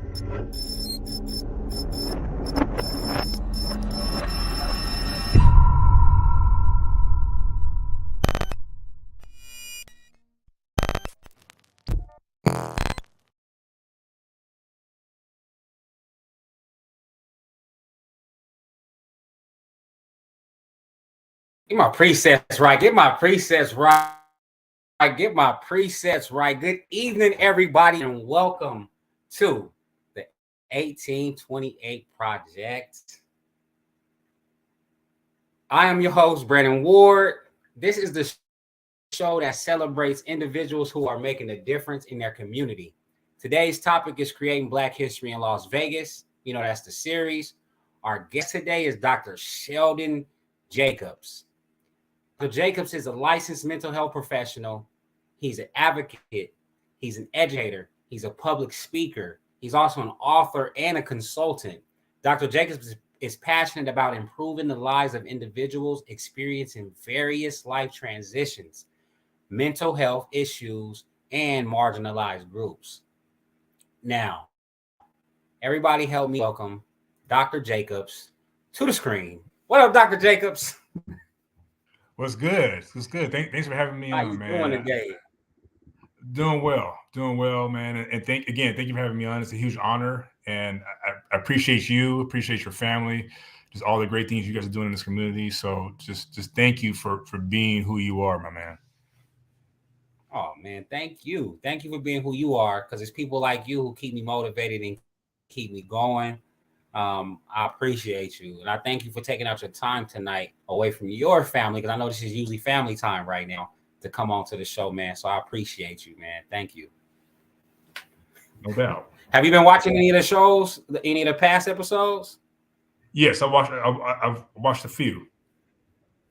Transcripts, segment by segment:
Get my presets right. Get my presets right. Get my presets right. Good evening, everybody, and welcome to the 1828 Project. I am your host, Brandon Ward. This is the show that celebrates individuals who are making a difference in their community. Today's topic is creating Black history in Las Vegas. You know, that's the series. Our guest today is Dr. Sheldon Jacobs. Dr. Jacobs is a licensed mental health professional. He's an advocate. He's an educator. He's a public speaker. He's also an author and a consultant. Dr. Jacobs is passionate about improving the lives of individuals experiencing various life transitions, mental health issues, and marginalized groups. Now, everybody help me welcome Dr. Jacobs to the screen. What up, Dr. Jacobs? What's good? What's good? Thanks for having me How on, you man. doing today? Doing well, man. And thank you for having me on. It's a huge honor, and I appreciate you, appreciate your family, just all the great things you guys are doing in this community. So just thank you for being who you are, my man. Oh man, thank you for being who you are, because it's people like you who keep me motivated and keep me going. I appreciate you, and I thank you for taking out your time tonight away from your family, because I know this is usually family time right now, to come on to the show, man. So I appreciate you, man. Thank you. No doubt. Have you been watching any of the shows, any of the past episodes? Yes, I've watched a few.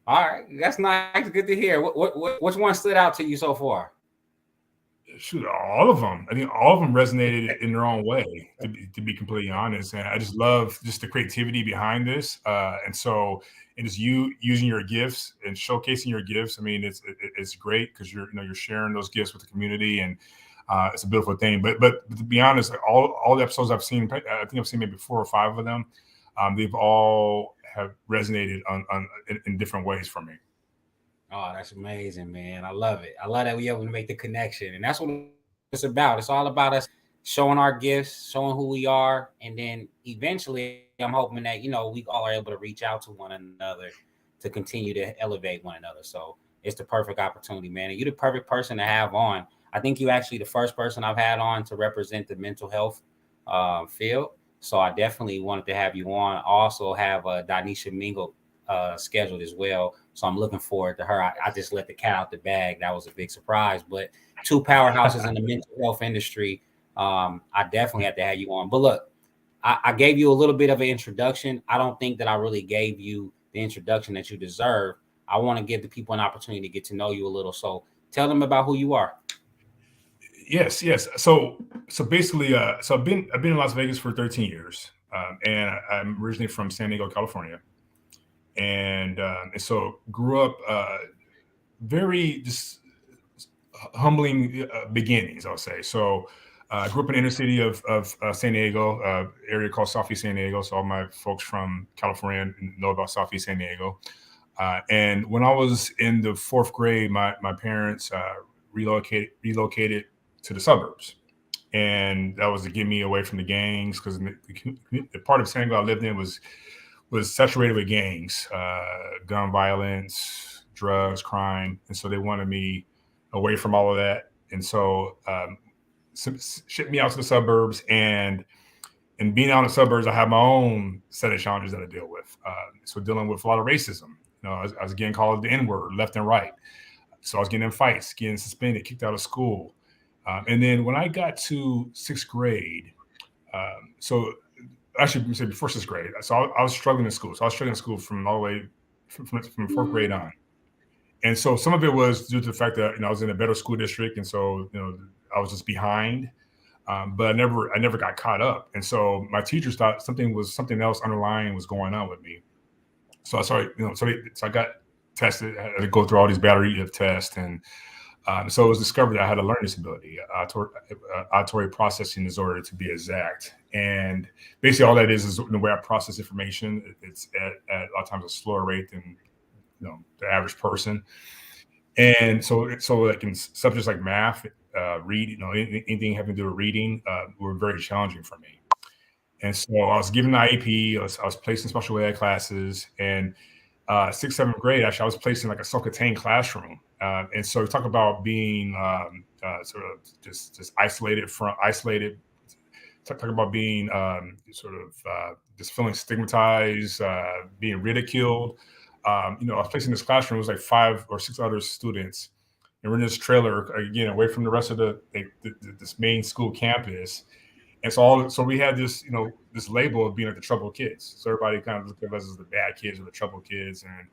All right, that's nice. Good to hear. Which one stood out to you so far? Shoot, all of them. I think all of them resonated in their own way, to be completely honest. And I just love just the creativity behind this. And just you using your gifts and showcasing your gifts. I mean, it's great because you're sharing those gifts with the community, and it's a beautiful thing. But to be honest, all the episodes I've seen, I think I've seen maybe 4 or 5 of them. They've all have resonated in different ways for me. Oh, that's amazing, man. I love it. I love that we able to make the connection. And that's what it's about. It's all about us showing our gifts, showing who we are. And then eventually I'm hoping that, we all are able to reach out to one another to continue to elevate one another. So it's the perfect opportunity, man. And you're the perfect person to have on. I think you actually the first person I've had on to represent the mental health field. So I definitely wanted to have you on. I also have Danisha Mingle scheduled as well. So I'm looking forward to her. I just let the cat out the bag. That was a big surprise. But 2 powerhouses in the mental health industry. I definitely had to have you on. But look, I gave you a little bit of an introduction. I don't think that I really gave you the introduction that you deserve. I want to give the people an opportunity to get to know you a little. So tell them about who you are. Yes. So basically, I've been in Las Vegas for 13 years, and I'm originally from San Diego, California, and so grew up very just humbling beginnings, I'll say. So I grew up in the inner city of San Diego, area called Southeast San Diego. So all my folks from California know about Southeast San Diego. And when I was in the 4th grade, my parents relocated to the suburbs, and that was to get me away from the gangs, because the part of San Diego I lived in was saturated with gangs, gun violence, drugs, crime, and so they wanted me away from all of that, and so shipped me out to the suburbs. And being out in the suburbs, I have my own set of challenges that I deal with. So dealing with a lot of racism. I was getting called the N-word left and right. So I was getting in fights, getting suspended, kicked out of school. And then when I got to 6th grade, so actually say before 6th grade, so I was struggling in school. So I was struggling in school from all the way from 4th grade on. And so some of it was due to the fact that I was in a better school district, and so I was just behind. But I never got caught up. And so my teachers thought something else underlying was going on with me. So I started, so I got tested. I had to go through all these battery of tests, and So it was discovered that I had a learning disability, auditory processing disorder to be exact. And basically, all that is the way I process information. It's at a lot of times a slower rate than the average person. And so like in subjects like math, read, anything having to do with reading, were very challenging for me. And so I was given the IEP. I was placed in special ed classes, and sixth, seventh grade, actually, I was placed in like a self-contained classroom. And so talk about being sort of just isolated. Talk about being sort of just feeling stigmatized, being ridiculed. I was placed in this classroom. It was like 5 or 6 other students, and we're in this trailer again, away from the rest of this main school campus. And so we had this label of being like the troubled kids. So everybody kind of looked at us as the bad kids or the troubled kids, and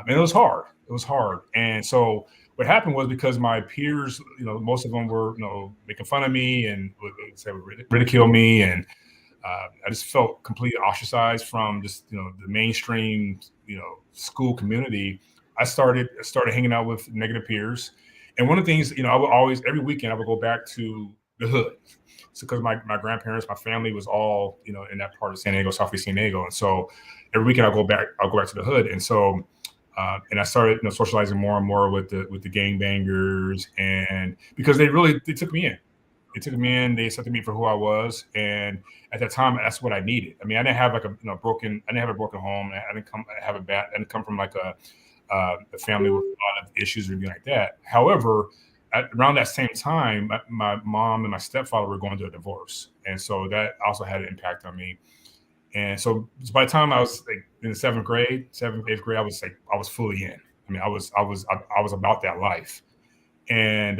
it was hard. It was hard. And so what happened was, because my peers, most of them were making fun of me and would ridicule me, and I just felt completely ostracized from just the mainstream school community. I started hanging out with negative peers, and one of the things I would always, every weekend, I would go back to the hood. So because my grandparents, my family was all in that part of San Diego, Southeast San Diego, and so every weekend I'll go back to the hood, and so and I started socializing more and more with the gangbangers, and because they took me in. They took me in. They accepted me for who I was, and at that time, that's what I needed. I mean, I didn't have like I didn't have a broken home. I didn't I didn't come from like a family with a lot of issues or anything like that. However, around that same time, my mom and my stepfather were going through a divorce, and so that also had an impact on me. And so by the time I was like in the seventh, eighth grade, I was fully in. I mean, I was about that life, and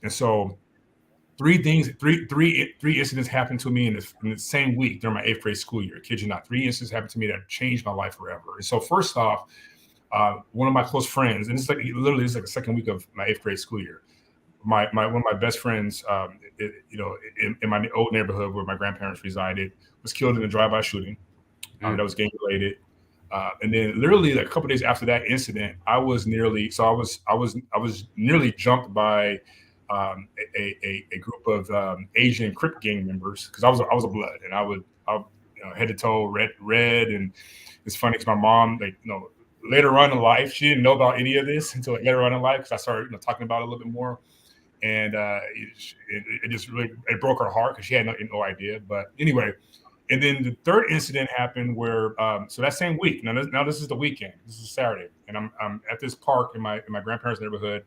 so three incidents happened to me in the same week during my eighth grade school year. Kid you not, 3 incidents happened to me that changed my life forever. And so first off, one of my close friends, and this is like the second week of my eighth grade school year. My one of my best friends, in my old neighborhood where my grandparents resided, was killed in a drive-by shooting that was gang related. And then literally like a couple of days after that incident, I was nearly jumped by a group of Asian Crip gang members, because I was a blood, and I head to toe red, and it's funny because my mom, like later on in life, she didn't know about any of this until later on in life, because I started talking about it a little bit more. And it just really broke her heart, because she had no idea. But anyway, and then the third incident happened where so that same week. Now this is the weekend. This is Saturday, and I'm at this park in my grandparents' neighborhood,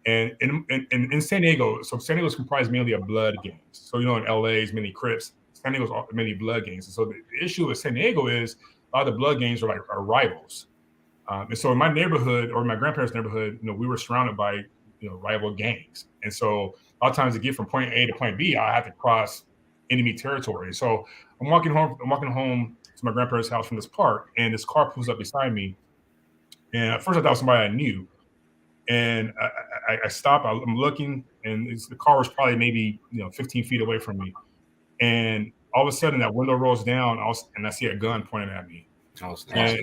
and in San Diego. So San Diego is comprised mainly of blood gangs. So in LA's many Crips, San Diego's many blood gangs. And so the issue with San Diego is a lot of the blood gangs are rivals. And so in my neighborhood, or my grandparents' neighborhood, we were surrounded by rival gangs. And so a lot of times to get from point A to point B, I have to cross enemy territory. So I'm walking home to my grandparents' house from this park, and this car pulls up beside me. And at first I thought it was somebody I knew. And I stop. I'm looking, and the car was probably maybe 15 feet away from me. And all of a sudden, that window rolls down, and I see a gun pointed at me. Oh, snap. And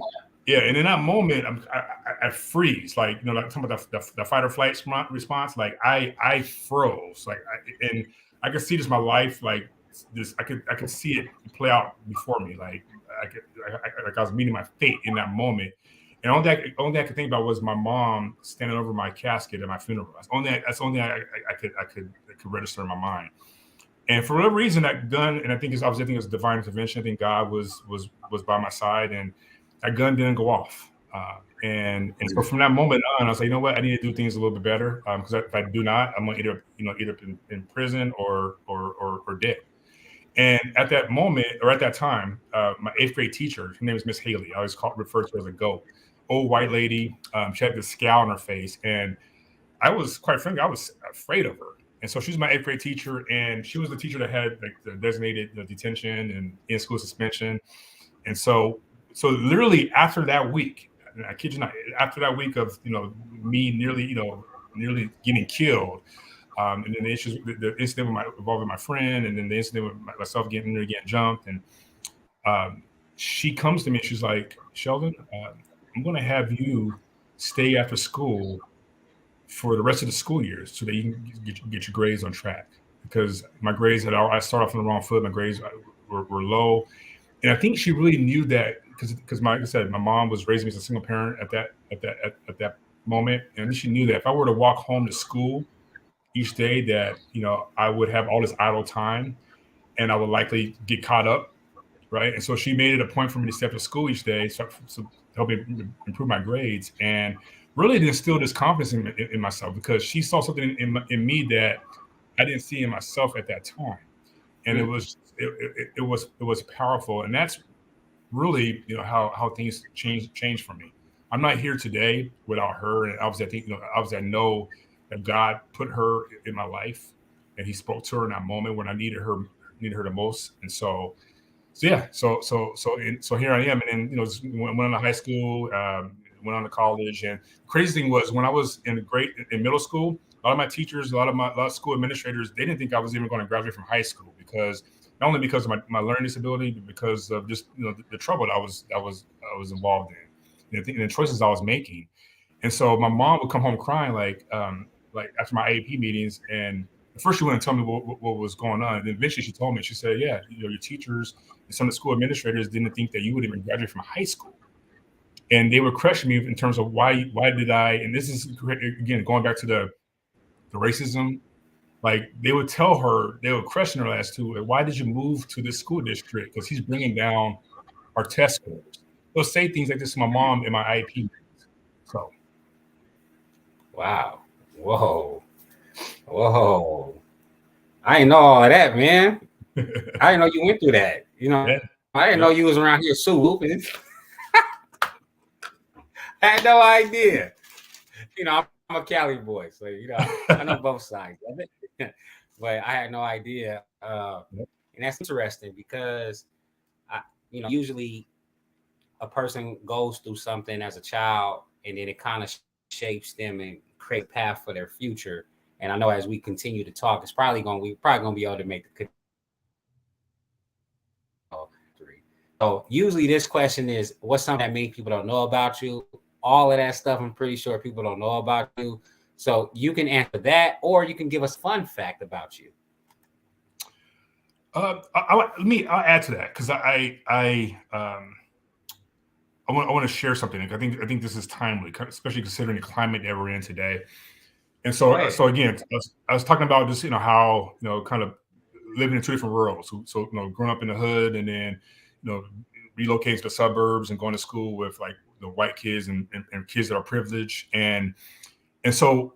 yeah, and in that moment, I freeze, like like talking about the fight or flight response. Like I froze, and I could see this my life, like this. I could see it play out before me, like I was meeting my fate in that moment. And only thing I could think about was my mom standing over my casket at my funeral. That's the only thing I could register in my mind. And for whatever reason, that gun, and I think it was divine intervention. I think God was by my side, and that gun didn't go off. And so from that moment on, I was like, you know what, I need to do things a little bit better, because if I do not, I'm going to either in prison or dead. And at that moment, or at that time, my eighth grade teacher, her name was Miss Haley. I always referred to her as a goat. Old white lady. She had this scowl on her face, and I was, quite frankly, I was afraid of her. And so she was my eighth grade teacher, and she was the teacher that had like the designated detention and in-school suspension. And so literally after that week, and I kid you not, after that week of me nearly getting killed, and then the incident involving my friend, and then the incident with myself getting jumped, and she comes to me and she's like, Sheldon, I'm going to have you stay after school for the rest of the school years so that you can get your grades on track. Because my grades I started off on the wrong foot. My grades were low, and I think she really knew that because like I said, my mom was raising me as a single parent at that moment, and she knew that if I were to walk home to school each day, that I would have all this idle time, and I would likely get caught up, right? And so she made it a point for me to stay after school each day, so to help me improve my grades, and really to instill this confidence in myself, because she saw something in me that I didn't see in myself at that time, and it was powerful, and that's really how things change for me. I'm not here today without her, and obviously I think obviously I know that God put her in my life, and He spoke to her in that moment when I needed her the most, and so yeah, so here I am, and then just went on to high school, went on to college, and the crazy thing was when I was in middle school, a lot of my teachers, a lot of school administrators, they didn't think I was even going to graduate from high school, because not only because of my learning disability, but because of just the trouble that I was involved in, and the choices I was making. And so my mom would come home crying, like after my IEP meetings, and at first she wouldn't tell me what was going on. And then eventually she told me, she said, yeah, your teachers and some of the school administrators didn't think that you would even graduate from high school. And they would question me in terms of why did I, and this is again going back to the racism, like they would question her as to why did you move to this school district, because he's bringing down our test scores. They'll say things like this to my mom in my IEP. So Wow. Whoa. Whoa. I didn't know all of that, man. I didn't know you went through that. yeah, I didn't yeah. know you was around here swooping. I had no idea. I'm a Cali boy, so I know both sides of it. But I had no idea. And that's interesting because usually a person goes through something as a child, and then it kind of shapes them and create a path for their future. And I know as we continue to talk, we're probably gonna be able to make the. So usually this question is, what's something that many people don't know about you? All of that stuff, I'm pretty sure people don't know about you. So you can answer that, or you can give us a fun fact about you. I'll add to that, because I want to share something. I think this is timely, especially considering the climate that we're in today. And so again, I was talking about just how kind of living in two different worlds. So growing up in the hood, and then relocating to the suburbs and going to school with like the white kids and kids that are privileged. And so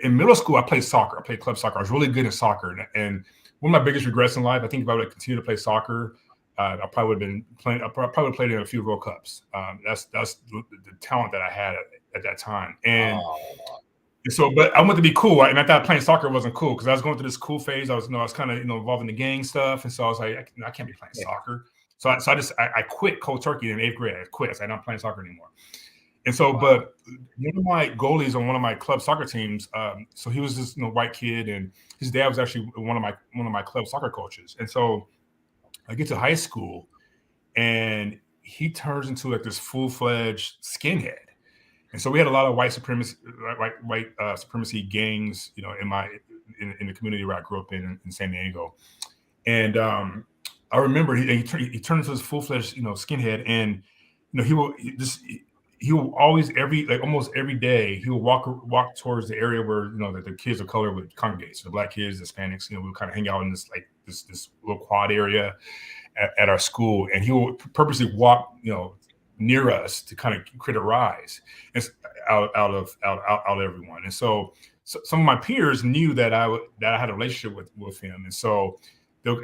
in middle school, I played soccer. I played club soccer. I was really good at soccer, and one of my biggest regrets in life, I think if I would have continued to play soccer, I probably would have been playing. I probably played in a few World Cups. That's the talent that I had at that time. And so, but I wanted to be cool, and I thought playing soccer wasn't cool, because I was going through this cool phase. I was kind of involved in the gang stuff, and so I was like, I can't be playing soccer. So I quit cold turkey in 8th grade. I quit. I said, I'm not playing soccer anymore. And so, but one of my goalies on one of my club soccer teams, so he was this white kid, and his dad was actually one of my club soccer coaches. And so I get to high school, and he turns into like this full-fledged skinhead. And so we had a lot of white supremacy gangs, in the community where I grew up in San Diego. And I remember he turned into this full-fledged skinhead, and he will always almost every day he will walk towards the area where that the kids of color would congregate. So the black kids, Hispanics, we would kind of hang out in this little quad area at our school, and he will purposely walk near us to kind of create a rise out of everyone. And so some of my peers knew that I had a relationship with him, and so they'll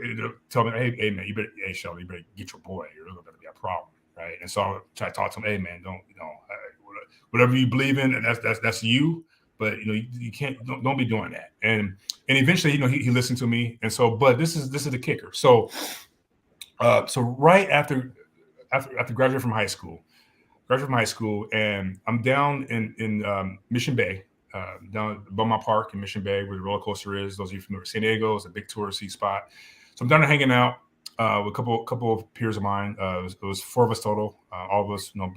tell me, hey man, Sheldon, you better get your boy, or there's going to be a problem, right? And so I'll try to talk to him, hey man, don't whatever you believe in, that's you, but you can't, don't be doing that. And eventually he listened to me, and so, but this is the kicker. So right after graduating from high school, and I'm down in Mission Bay, down at Beaumont Park in Mission Bay, where the roller coaster is. Those of you familiar with San Diego, it's a big touristy spot. So I'm down there hanging out with a couple of peers of mine. It was 4 of us total, all of us, young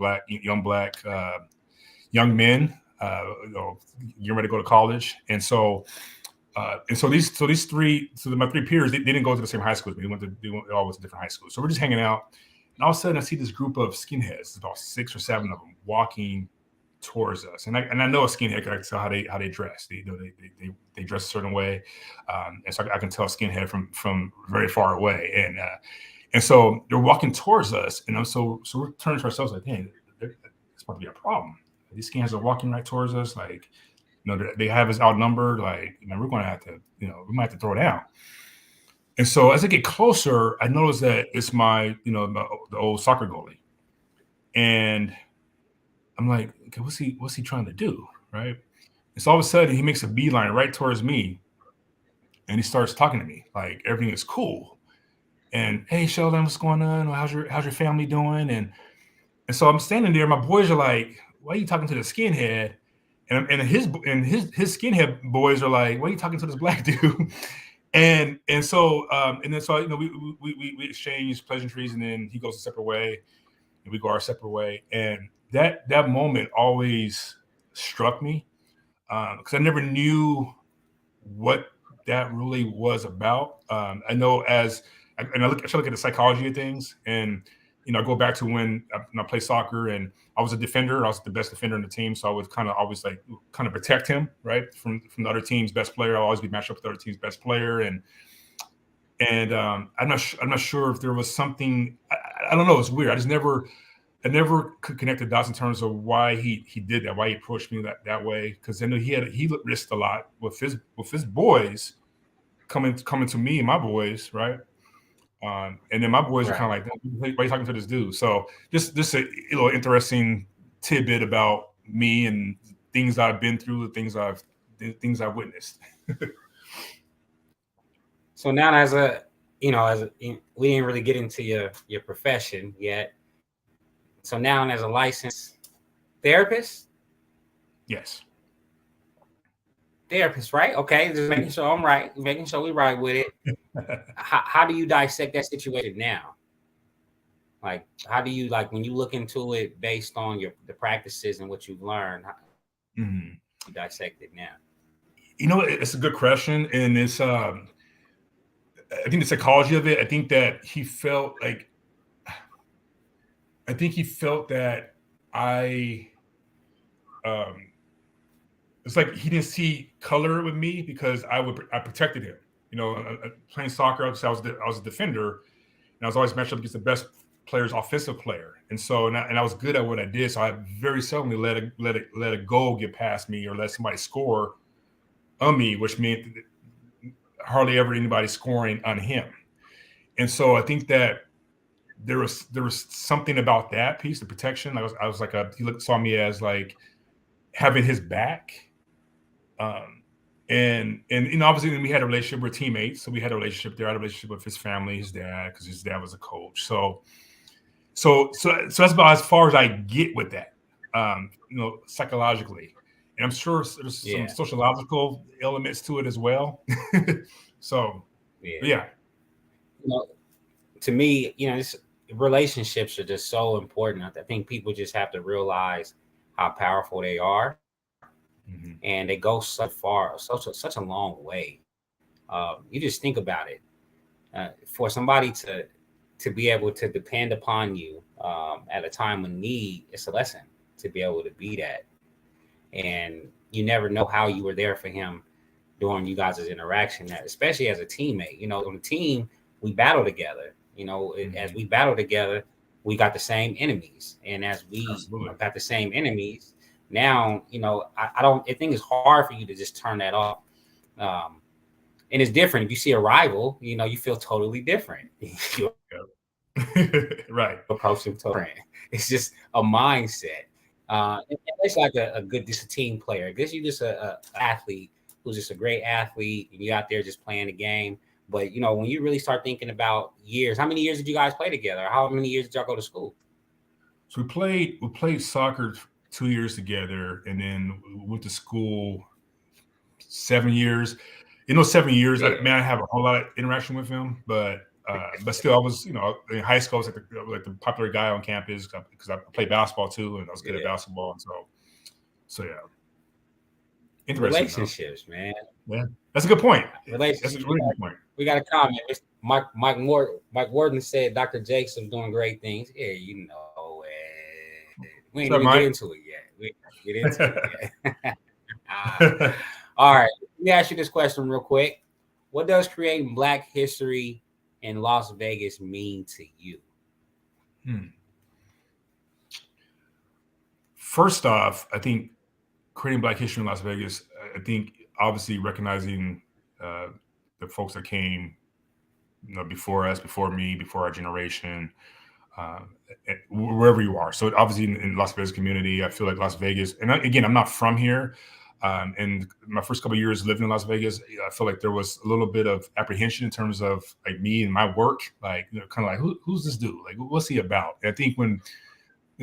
black young men, getting ready to go to college, and so my three peers, they didn't go to the same high school as me. They all went to different high schools. So we're just hanging out, and all of a sudden I see this group of skinheads, about 6 or 7 of them, walking towards us. And I know a skinhead, I can tell how they dress. They dress a certain way, and so I can tell a skinhead from very far away. And so they're walking towards us, and so we're turning to ourselves like, "Hey, it's about to be a problem. These skinheads are walking right towards us, like." They have us outnumbered. Like, we're going to have to, we might have to throw down. And so as I get closer, I notice that it's the old soccer goalie, and I'm like, okay, what's he trying to do, right? And so all of a sudden he makes a beeline right towards me, and he starts talking to me like everything is cool, and hey Sheldon, what's going on? How's your family doing? And so I'm standing there. My boys are like, why are you talking to the skinhead? And his skinhead boys are like, "Why are you talking to this black dude?" and so we exchange pleasantries, and then he goes a separate way, and we go our separate way. And that moment always struck me because I never knew what that really was about. I know I should look at the psychology of things, and I go back to when I played soccer, and I was a defender. I was the best defender in the team, so I would kind of always kind of protect him, right, from the other team's best player. I'll always be matched up with the other team's best player, and I'm not sure if there was something. I don't know. It's weird. I never could connect the dots in terms of why he did that, why he approached me that way, because I know he risked a lot with his boys coming to me and my boys, right? And then my boys are kind of like, why are you talking to this dude? So just a little interesting tidbit about me and things I've been through, things I've witnessed. So now, we didn't really get into your profession yet. So now, as a licensed therapist. Yes. Therapist, right? Okay, just making sure I'm right, making sure we're right with it. How do you dissect that situation now? Like, how do you, when you look into it based on the practices and what you've learned, how you dissect it now? It's a good question, and it's I think the psychology of it. I think that he felt that it's like he didn't see color with me because I protected him. Playing soccer, I was a defender, and I was always matched up against the best player's offensive player, and so and I was good at what I did. So I very seldomly let a goal get past me or let somebody score on me, which meant hardly ever anybody scoring on him. And so I think that there was something about that piece, the protection. I was like he saw me as like having his back. And obviously we had a relationship, we're teammates, so we had a relationship there. I had a relationship with his family, his dad, because his dad was a coach. So that's about as far as I get with that, psychologically. And I'm sure there's some sociological elements to it as well. So yeah. To me, relationships are just so important. I think people just have to realize how powerful they are. Mm-hmm. And they go so far, such a long way. You just think about it. For somebody to be able to depend upon you at a time of need, it's a lesson to be able to be that. And you never know how you were there for him during you guys' interaction, especially as a teammate. On the team, we battle together. Mm-hmm. As we battle together, we got the same enemies. And as we got the same enemies, now, I think it's hard for you to just turn that off. And it's different. If you see a rival, you feel totally different. Right. Approach them totally different. It's just a mindset. It's like just a team player. I guess you're just a athlete who's just a great athlete, and you're out there just playing the game. But when you really start thinking about years, how many years did you guys play together? How many years did y'all go to school? So we played soccer 2 years together, and then we went to school 7 years. 7 years, I have a whole lot of interaction with him, but still, I was, in high school, I was like the popular guy on campus because I played basketball too, and I was good at basketball, and so yeah. Interesting though. relationships, man. Yeah, that's a good point. That's a Relationships. really good point. We got a comment. Mike Warden said Dr. Jacobs doing great things. Yeah, we ain't What's up, even get Mike? into it yet. We ain't get into it yet. All right. Let me ask you this question real quick. What does creating Black history in Las Vegas mean to you? Hmm. First off, I think creating Black history in Las Vegas, I think obviously recognizing uh, the folks that came, before us, before me, before our generation, uh, wherever you are. So obviously in Las Vegas community, I feel like Las Vegas, and again, I'm not from here. And my first couple of years living in Las Vegas, I feel like there was a little bit of apprehension in terms of like me and my work, like kind of like who's this dude? Like what's he about? And I think when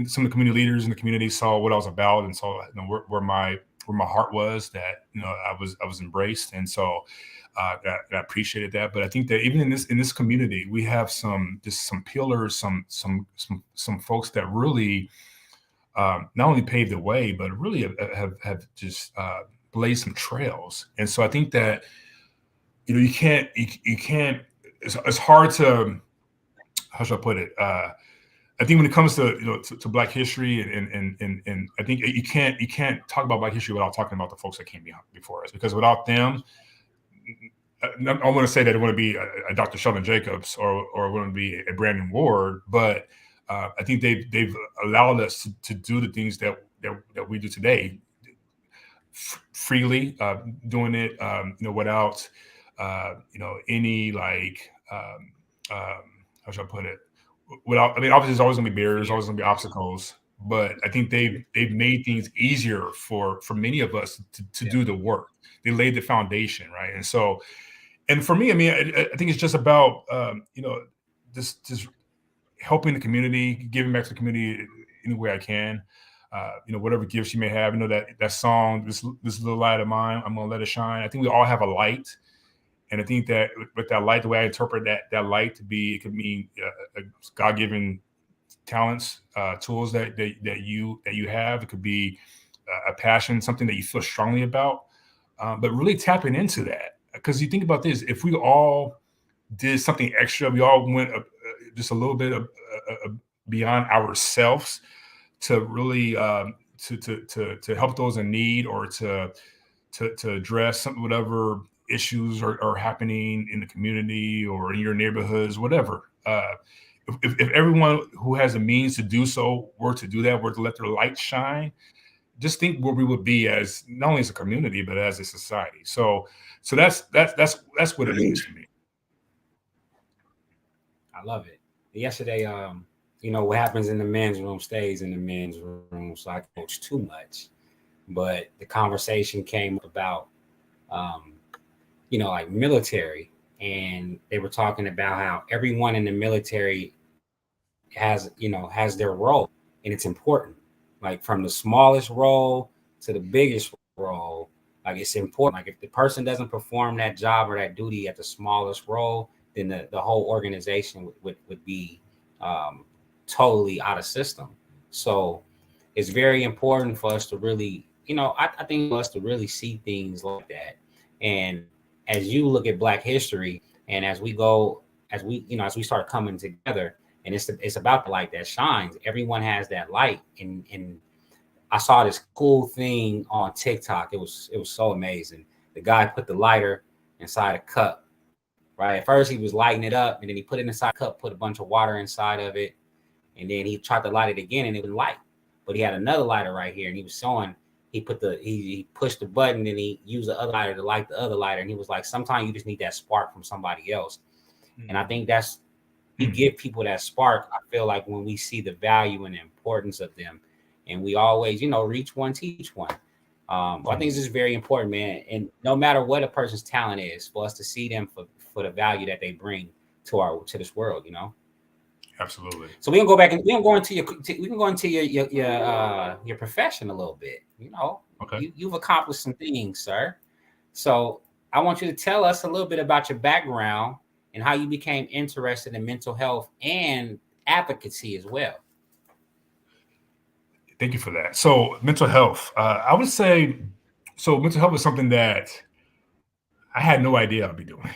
some of the community leaders in the community saw what I was about and saw where my heart was, that I was embraced, and so I appreciated that. But I think that even in this community, we have some pillars, some folks that really not only paved the way, but really have just blazed some trails. And so I think that you can't. It's hard to, how should I put it? I think when it comes to to Black history and I think you can't talk about Black history without talking about the folks that came before us, because without them, I want to say that it wouldn't be a Dr. Sheldon Jacobs or it wouldn't be a Brandon Ward, but I think they've allowed us to do the things that we do today freely, doing it without any like how should I put it, without, I mean, obviously there's always gonna be barriers, always gonna be obstacles, but I think they've made things easier for many of us to do the work. They laid the foundation, right? And so, and for me, I mean, I think it's just about just helping the community, giving back to the community any way I can. Whatever gifts you may have, that song, this little light of mine, I'm gonna let it shine. I think we all have a light, and I think that with that light, the way I interpret that light to be, it could mean God-given talents, tools that you have. It could be a passion, something that you feel strongly about, but really tapping into that. Because you think about this, if we all did something extra, we all went just a little bit beyond ourselves to really to help those in need, or to address whatever issues are happening in the community or in your neighborhoods, whatever. If everyone who has the means to do so were to do that, were to let their light shine, just think where we would be as not only as a community but as a society. So that's what it means to me. I love it. Yesterday, what happens in the men's room stays in the men's room, so I coach too much. But the conversation came about, like military, and they were talking about how everyone in the military has their role, and it's important. Like from the smallest role to the biggest role, like it's important. Like if the person doesn't perform that job or that duty at the smallest role, then the whole organization would be um, totally out of system. So it's very important for us to really, I think for us to really see things like that. And as you look at Black history, and as we start coming together, and it's about the light that shines. Everyone has that light, and I saw this cool thing on TikTok. It was so amazing. The guy put the lighter inside a cup. Right. At first he was lighting it up, and then he put it inside a cup, put a bunch of water inside of it, and then he tried to light it again, and it was light. But he had another lighter right here, and he was showing. He pushed the button, and he used the other lighter to light the other lighter, and he was like, sometimes you just need that spark from somebody else. And I think that's we give people that spark. I feel like when we see the value and the importance of them, and we always, reach one, teach one. I think it's just very important, man. And no matter what a person's talent is, for us to see them for the value that they bring to this world. Absolutely. So we can go back and we can go into your profession a little bit. Okay. You've accomplished some things, sir. So I want you to tell us a little bit about your background and how you became interested in mental health and advocacy as well. Thank you for that. So mental health, I would say, so mental health was something that I had no idea I'd be doing.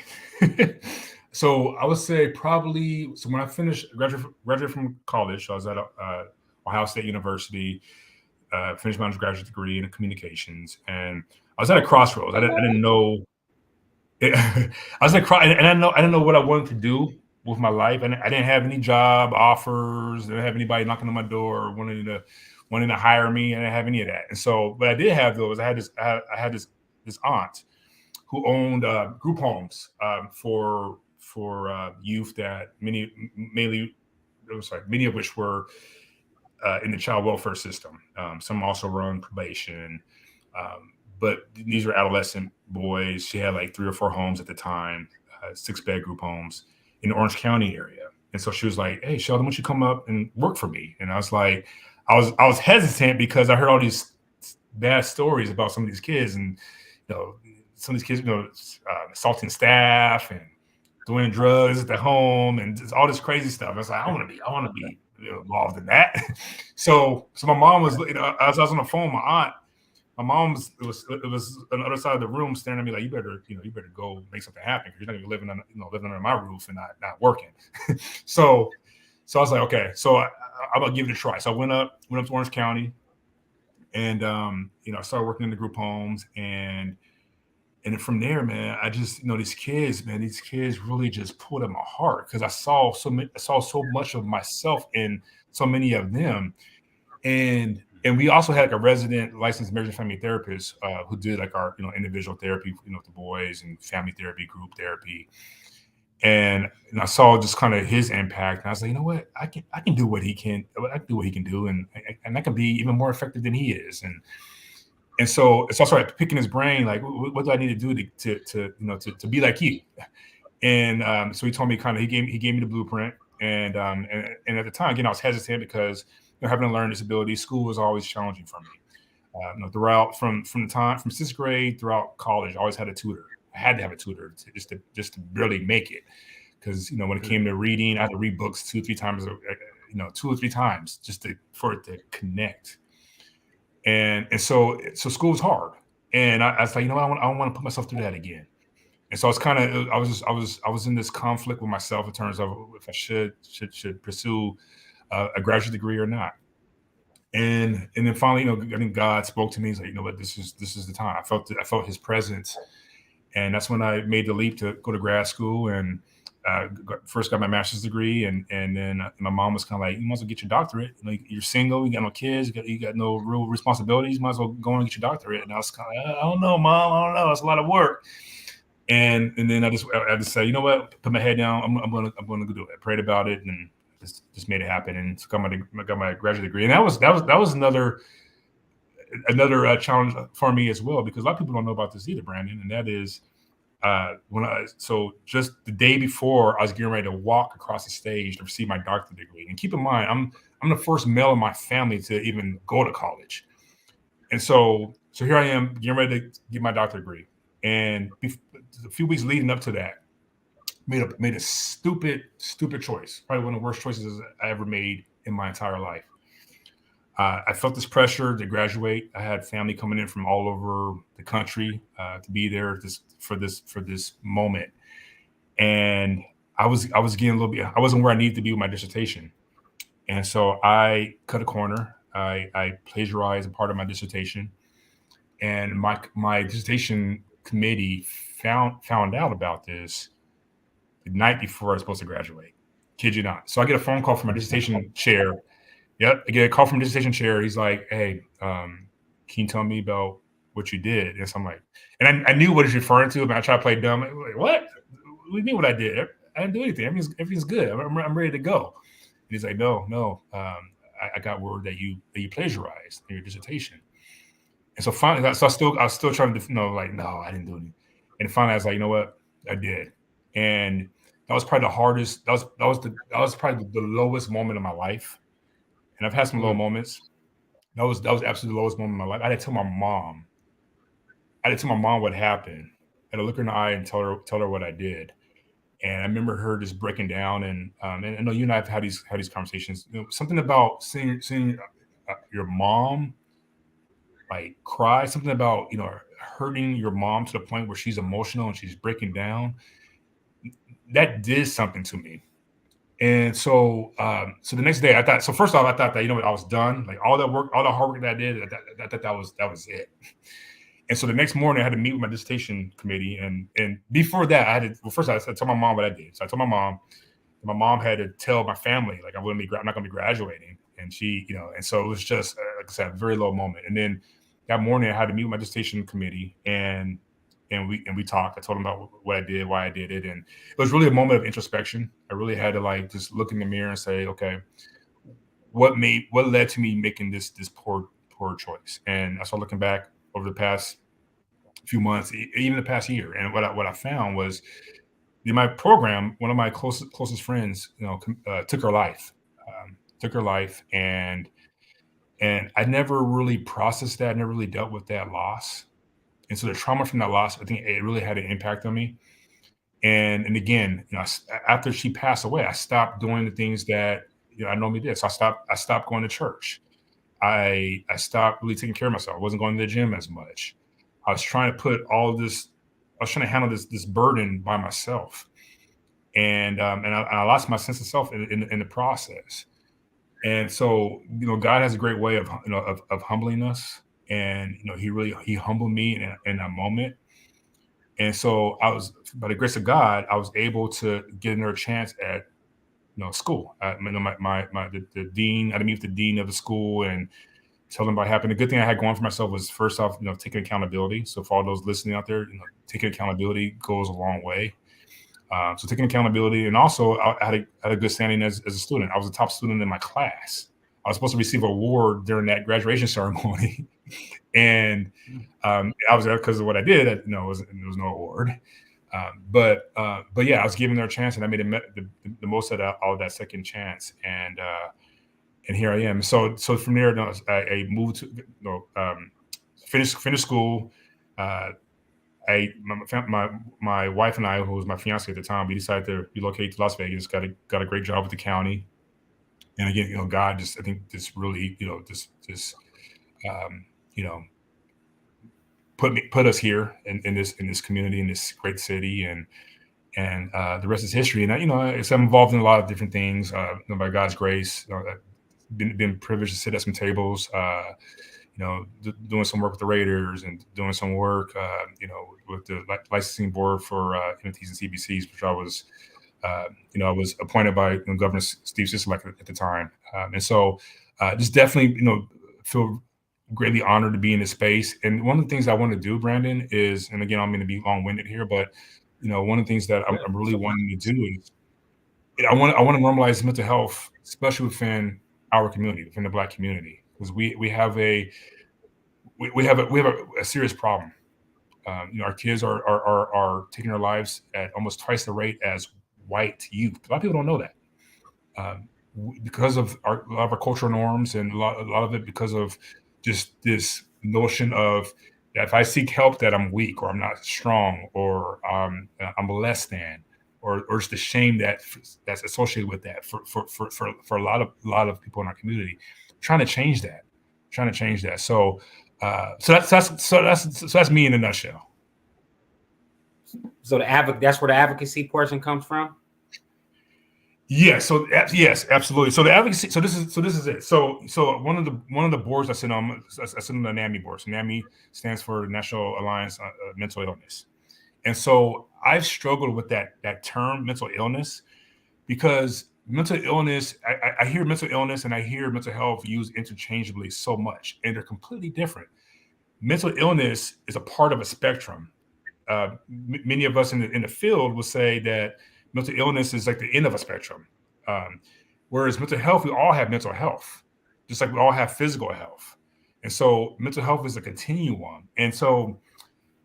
So I would say probably, so when I finished graduate from college, so I was at Ohio State University, finished my undergraduate degree in communications, and I was at a crossroads. I didn't know. I was like, and I didn't know what I wanted to do with my life. I didn't have any job offers. I didn't have anybody knocking on my door wanting to hire me. I didn't have any of that. And so, but I did have those. I had this aunt who owned group homes for youth that many of which were in the child welfare system. Some also run probation. But these were adolescent boys. She had like 3 or 4 homes at the time, 6-bed group homes in the Orange County area. And so she was like, "Hey, Sheldon, why don't you come up and work for me?" And I was like, I was hesitant because I heard all these bad stories about some of these kids, and some of these kids, assaulting staff and doing drugs at the home and just all this crazy stuff. I was like, I want to be involved in that. So my mom was, as I was on the phone, my mom's it was on the other side of the room staring at me like, you better go make something happen, because you're not gonna be living under my roof and not working. so I was like, okay, so I'm gonna give it a try. So I went up to Orange County, and I started working in the group homes, and then from there, man, I just, these kids really just pulled at my heart, because I saw so much of myself in so many of them. And we also had like a resident licensed marriage and family therapist who did like our individual therapy, with the boys, and family therapy, group therapy. And I saw just kind of his impact, and I was like, you know what, I can do what he can. I can do what he can do, and I can be even more effective than he is. And so it's also like picking his brain, like, what do I need to do to be like you? And so he told me, he gave me the blueprint. And at the time, again, I was hesitant because having a learning disability, school was always challenging for me. Throughout from 6th grade throughout college, I always had a tutor. I had to have a tutor just to really make it, because when it came to reading, I had to read books 2 or 3 times, 2 or 3 times just for it to connect. And so school was hard, and I was like, I don't want to put myself through that again. And so I was in this conflict with myself in terms of if I should pursue a graduate degree or not. And then finally, I think God spoke to me. He's like, what, this is the time. I felt His presence, and that's when I made the leap to go to grad school, and first got my master's degree, and then my mom was kind of like, you might as well get your doctorate. You're single, you got no kids, you got no real responsibilities. You might as well go and get your doctorate. And I was kind of like, I don't know, Mom, I don't know. It's a lot of work. And then I just said, you know what, put my head down. I'm gonna go do it. I prayed about it, and just made it happen, and so got my graduate degree. And that was another challenge for me as well, because a lot of people don't know about this either, Brandon. And that is, so just the day before I was getting ready to walk across the stage to receive my doctorate degree. And keep in mind, I'm the first male in my family to even go to college. And so here I am getting ready to get my doctorate degree. And a few weeks leading up to that, made a stupid choice. Probably one of the worst choices I ever made in my entire life. I felt this pressure to graduate. I had family coming in from all over the country to be there for this moment, and I was getting a little bit. I wasn't where I needed to be with my dissertation, and so I cut a corner. I plagiarized a part of my dissertation, and my dissertation committee found out about this the night before I was supposed to graduate. Kid you not. So I get a phone call from my dissertation chair. Yep, I get a call from the dissertation chair. He's like, "Hey, can you tell me about what you did?" And so I'm like, and I knew what he's referring to, but I tried to play dumb. Like, what? What do you mean what I did? I didn't do anything. Everything's good. I'm ready to go. And he's like, No. I got word that you plagiarized in your dissertation. And so finally, so I was still trying to, no, I didn't do anything. And finally, I was like, you know what, I did. And that was probably the hardest. That was probably the lowest moment of my life. And I've had some low moments. That was absolutely the lowest moment of my life. I had to tell my mom. What happened. I had to look her in the eye and tell her what I did. And I remember her just breaking down. And I know you and I have had these conversations. Something about seeing your mom like cry. Something about hurting your mom to the point where she's emotional and she's breaking down, that did something to me. And so, so the next day, I thought. So first off, I thought that I was done. Like all that work, all the hard work that I did, that was it. And so the next morning, I had to meet with my dissertation committee. And before that, I had to. Well, first I told my mom what I did. So I told my mom. My mom had to tell my family like I'm not going to be graduating. And she, and so it was just like I said, a very low moment. And then that morning, I had to meet with my dissertation committee and we talked. I told them about what I did, why I did it, and it was really a moment of introspection. I really had to like just look in the mirror and say, okay, what led to me making this poor choice? And I started looking back over the past few months, even the past year, and what I found was in my program, one of my closest friends, took her life, and I never really processed that, never really dealt with that loss. And so the trauma from that loss, I think it really had an impact on me. And again, after she passed away, I stopped doing the things that I normally did. So I stopped going to church. I stopped really taking care of myself. I wasn't going to the gym as much. I was trying to put all of this. I was trying to handle this burden by myself, and I lost my sense of self in the process. And so God has a great way of of humbling us, and he humbled me in that moment. And so I was, by the grace of God, I was able to get another chance at school. The dean. I had to meet with the dean of the school and tell them about happening. The good thing I had going for myself was first off, taking accountability. So for all those listening out there, taking accountability goes a long way. So taking accountability, and also I had a good standing as a student. I was a top student in my class. I was supposed to receive an award during that graduation ceremony, and I was there because of what I did. There was no award, but yeah, I was given their chance, and I made the most of all of that second chance, and here I am. So from there, I moved to finish school. My wife and I, who was my fiance at the time, we decided to relocate to Las Vegas. Got a great job with the county, and again, God I think just really put us here in this community, in this great city, and the rest is history. And I'm involved in a lot of different things. By God's grace, been privileged to sit at some tables. Doing some work with the Raiders and doing some work, with the licensing board for NFTs and CBCs, which I was appointed by Governor Steve Sisolak at the time. And so just definitely, feel greatly honored to be in this space. And one of the things I want to do, Brandon, is, and again, I'm going to be long-winded here, but, one of the things that I'm really wanting to do is I want to normalize mental health, especially within our community, within the Black community. Because we have a serious problem. Our kids are taking their lives at almost twice the rate as white youth. A lot of people don't know that, because of a lot of our cultural norms, and a lot of it because of just this notion of that if I seek help, that I'm weak, or I'm not strong, or I'm less than, or just the shame that's associated with that for a lot of people in our community. Trying to change that. So that's me in a nutshell. So that's where the advocacy portion comes from. Yes. So yes, absolutely. So the advocacy. So this is it. So one of the boards I sit on the NAMI board. So NAMI stands for National Alliance on Mental Illness. And so I've struggled with that term, mental illness, because mental illness, I hear mental illness and I hear mental health used interchangeably so much, and they're completely different. Mental illness is a part of a spectrum. Many of us in the field will say that mental illness is like the end of a spectrum. Whereas mental health, we all have mental health, just like we all have physical health. And so mental health is a continuum. And so,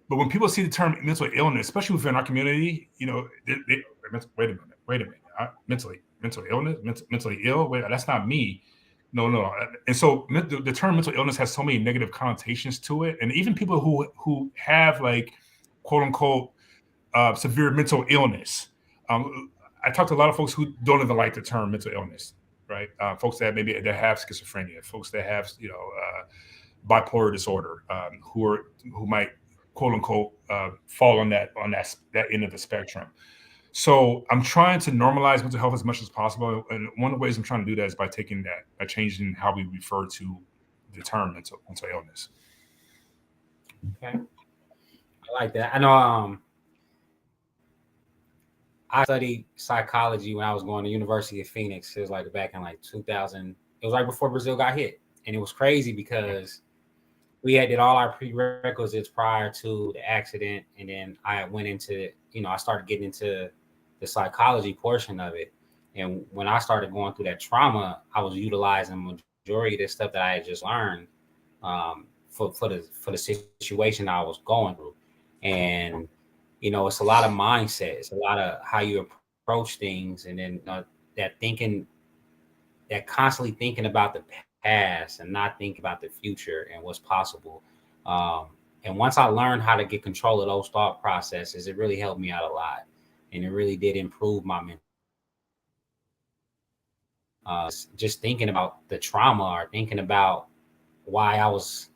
but when people see the term mental illness, especially within our community, wait a minute, mental illness, mentally ill. Wait, that's not me. No. And so the term mental illness has so many negative connotations to it. And even people who have like, quote unquote, severe mental illness. I talked to a lot of folks who don't even like the term mental illness, right? Folks that have schizophrenia, folks that have, bipolar disorder, who might quote unquote fall on that end of the spectrum. So I'm trying to normalize mental health as much as possible, and one of the ways I'm trying to do that is by taking that a change in how we refer to the term mental illness. Okay, I like that. I know. I studied psychology when I was going to University of Phoenix. It was like back in like 2000. It was right before Brazil got hit, and it was crazy because we had did all our prerequisites prior to the accident, and then I went into, I started getting into the psychology portion of it. And when I started going through that trauma, I was utilizing majority of the stuff that I had just learned for the situation I was going through. And it's a lot of mindset. It's a lot of how you approach things, and then that thinking, that constantly thinking about the past and not thinking about the future and what's possible. Um, and once I learned how to get control of those thought processes, it really helped me out a lot, and it really did improve my mental health. Just thinking about the trauma or thinking about why I was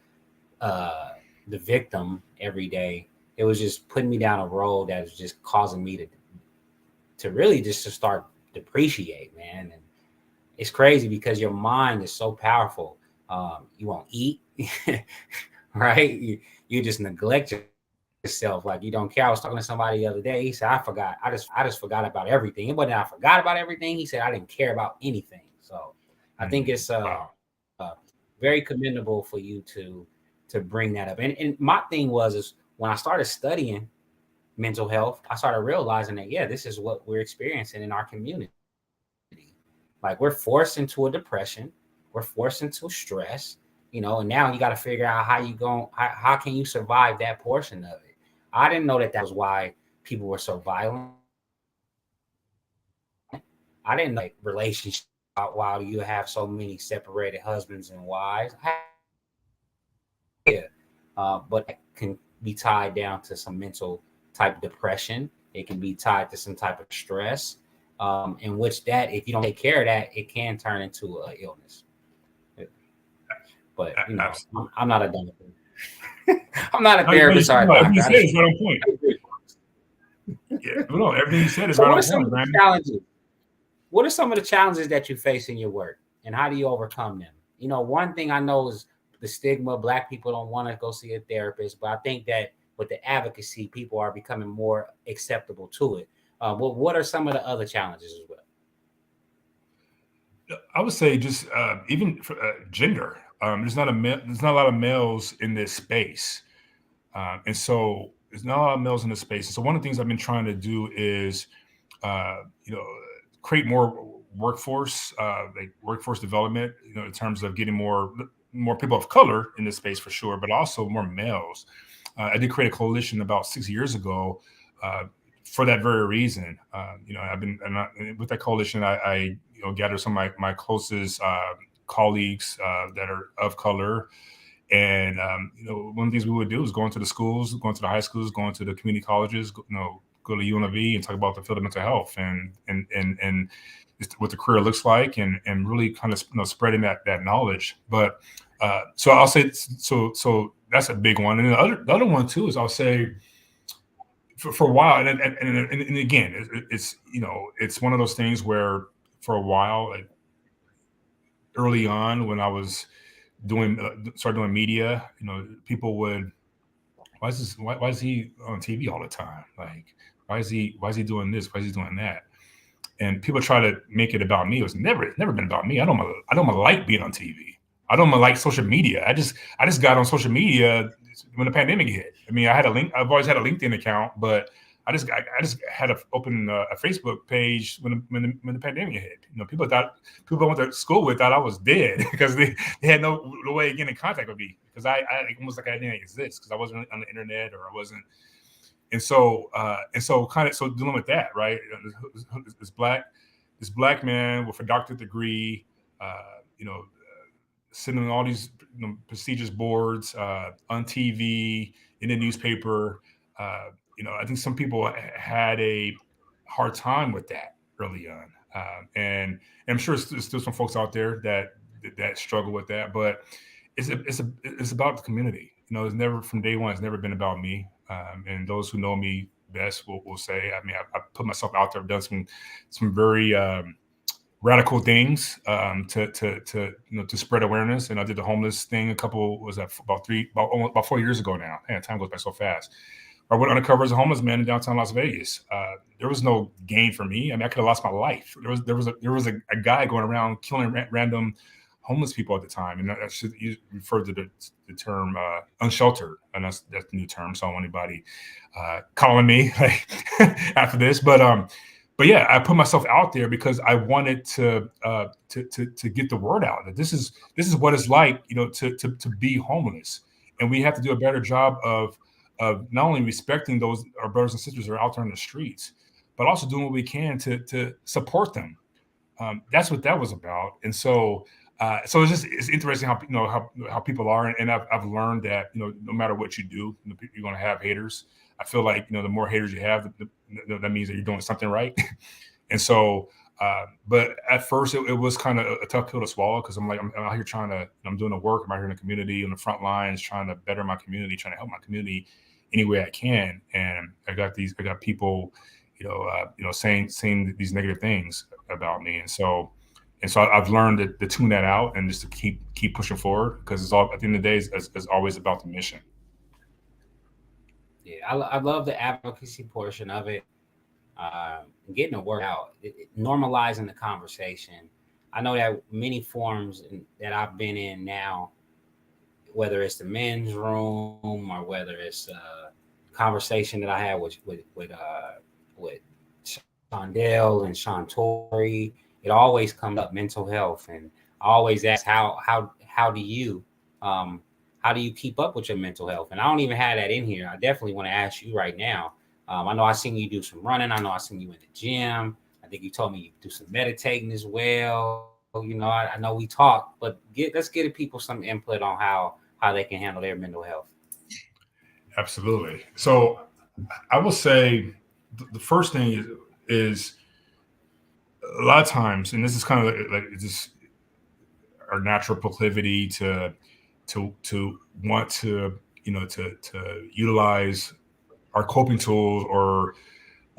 the victim every day, it was just putting me down a road that was just causing me to really just to start depreciate, man. And it's crazy because your mind is so powerful. You won't eat, right? You just neglect yourself like you don't care. I was talking to somebody the other day. He said, "I forgot. I just forgot about everything." It wasn't that I forgot about everything. He said, "I didn't care about anything." So I think it's Wow. very commendable for you to bring that up. And my thing is when I started studying mental health, I started realizing that, yeah, this is what we're experiencing in our community. Like we're forced into a depression, we're forced into stress, and now you got to figure out how can you survive that portion of it. I didn't know that was why people were so violent. I didn't know that like relationships while you have so many separated husbands and wives. I had no idea. But can be tied down to some mental type depression. It can be tied to some type of stress, in which that if you don't take care of that, it can turn into a illness. But Absolutely. I'm not a doctor. I'm not a No, therapist or a no, everything doctor. you I said just is right on point. Yeah, no, everything you said is so right what are on some of point, the Brandon. challenges? What are some of the challenges that you face in your work, and how do you overcome them? One thing I know is the stigma. Black people don't want to go see a therapist, but I think that with the advocacy, people are becoming more acceptable to it. What are some of the other challenges as well? I would say just even for, gender. There's not a lot of males in this space, and so there's not a lot of males in this space. And so one of the things I've been trying to do is, you know, create more workforce, like workforce development. In terms of getting more people of color in this space for sure, but also more males. I did create a coalition about 6 years ago. Uh, for that very reason, I've been with that coalition. I gathered some of my closest colleagues that are of color, and one of the things we would do is go into the schools, go into the high schools, go into the community colleges, go to UNLV and talk about the field of mental health and just what the career looks like, and really kind of spreading that knowledge. But so I'll say so that's a big one, and the other one too is I'll say for a while, and again, it's one of those things where for a while, like early on when I was doing started doing media, people would, why is he on TV all the time? Like, why is he doing this? Why is he doing that? And people try to make it about me. It's never been about me. I don't like being on TV. I don't like social media. I just got on social media when the pandemic hit. I mean, I've always had a LinkedIn account, but I just had to open a Facebook page when the pandemic hit. People I went to school with thought I was dead because they had no way of getting in contact with me because I almost like I didn't exist because I wasn't on the internet or I wasn't. And so kind of so dealing with that, right? This black man with a doctorate degree, uh, you know, sitting on all these prestigious boards on TV, in the newspaper. I think some people had a hard time with that early on, and I'm sure there's some folks out there that struggle with that. But it's about the community. it's never from day one. It's never been about me. And those who know me best will say, I mean, I put myself out there. I've done some very radical things to spread awareness. And I did the homeless thing a couple was that about 4 years ago now. Man, time goes by so fast. I went undercover as a homeless man in downtown Las Vegas. There was no gain for me. I mean, I could have lost my life. There was a guy going around killing random homeless people at the time, and that should you refer to the term unsheltered, and that's the new term. So anybody calling me like, after this, but yeah, I put myself out there because I wanted to get the word out that this is what it's like, to be homeless, and we have to do a better job of not only respecting those our brothers and sisters that are out there on the streets, but also doing what we can to support them. That's what that was about. And so it's interesting how people are, and I've learned that no matter what you do, you're going to have haters. I feel like the more haters you have, that means that you're doing something right. And so, but at first it was kind of a tough pill to swallow because I'm out here I'm doing the work. I'm out here in the community on the front lines, trying to better my community, trying to help my community any way I can. And I got people, saying these negative things about me. And so I've learned to tune that out and just to keep pushing forward because it's all at the end of the day is always about the mission. Yeah, I love the advocacy portion of it. Getting the word out, normalizing the conversation. I know that many forums that I've been in now, whether it's the men's room or whether it's a conversation that I had with Shondell and Sean Torrey, it always comes up mental health, and I always ask how do you how do you keep up with your mental health? And I don't even have that in here. I definitely want to ask you right now. I know I seen you do some running. I know I seen you in the gym. I think you told me you do some meditating as well. I know we talked, but let's give people some input on how they can handle their mental health. Absolutely. So I will say the first thing is a lot of times, and this is kind of like just our natural proclivity to want to utilize our coping tools or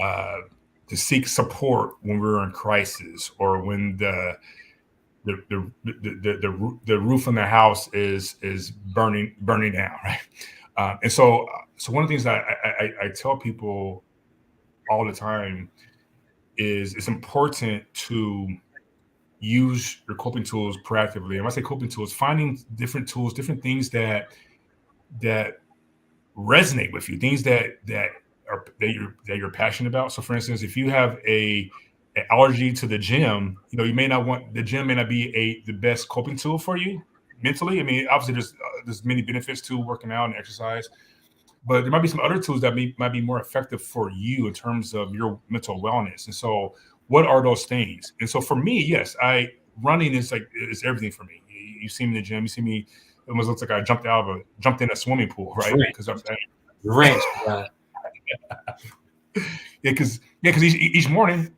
to seek support when we're in crisis or when the roof on the house is burning down, right? And so one of the things that I tell people all the time is it's important to use your coping tools proactively. And when I say coping tools, finding different tools, different things that resonate with you, things that you're passionate about. So, for instance, if you have an allergy to the gym, you may not want the gym may not be the best coping tool for you mentally. I mean, obviously, there's many benefits to working out and exercise, but there might be some other tools that might be more effective for you in terms of your mental wellness. And so, what are those things? And so, for me, yes, running is everything for me. You see me in the gym, you see me. It almost looks like I jumped in a swimming pool, right? Because I'm Rich, because each morning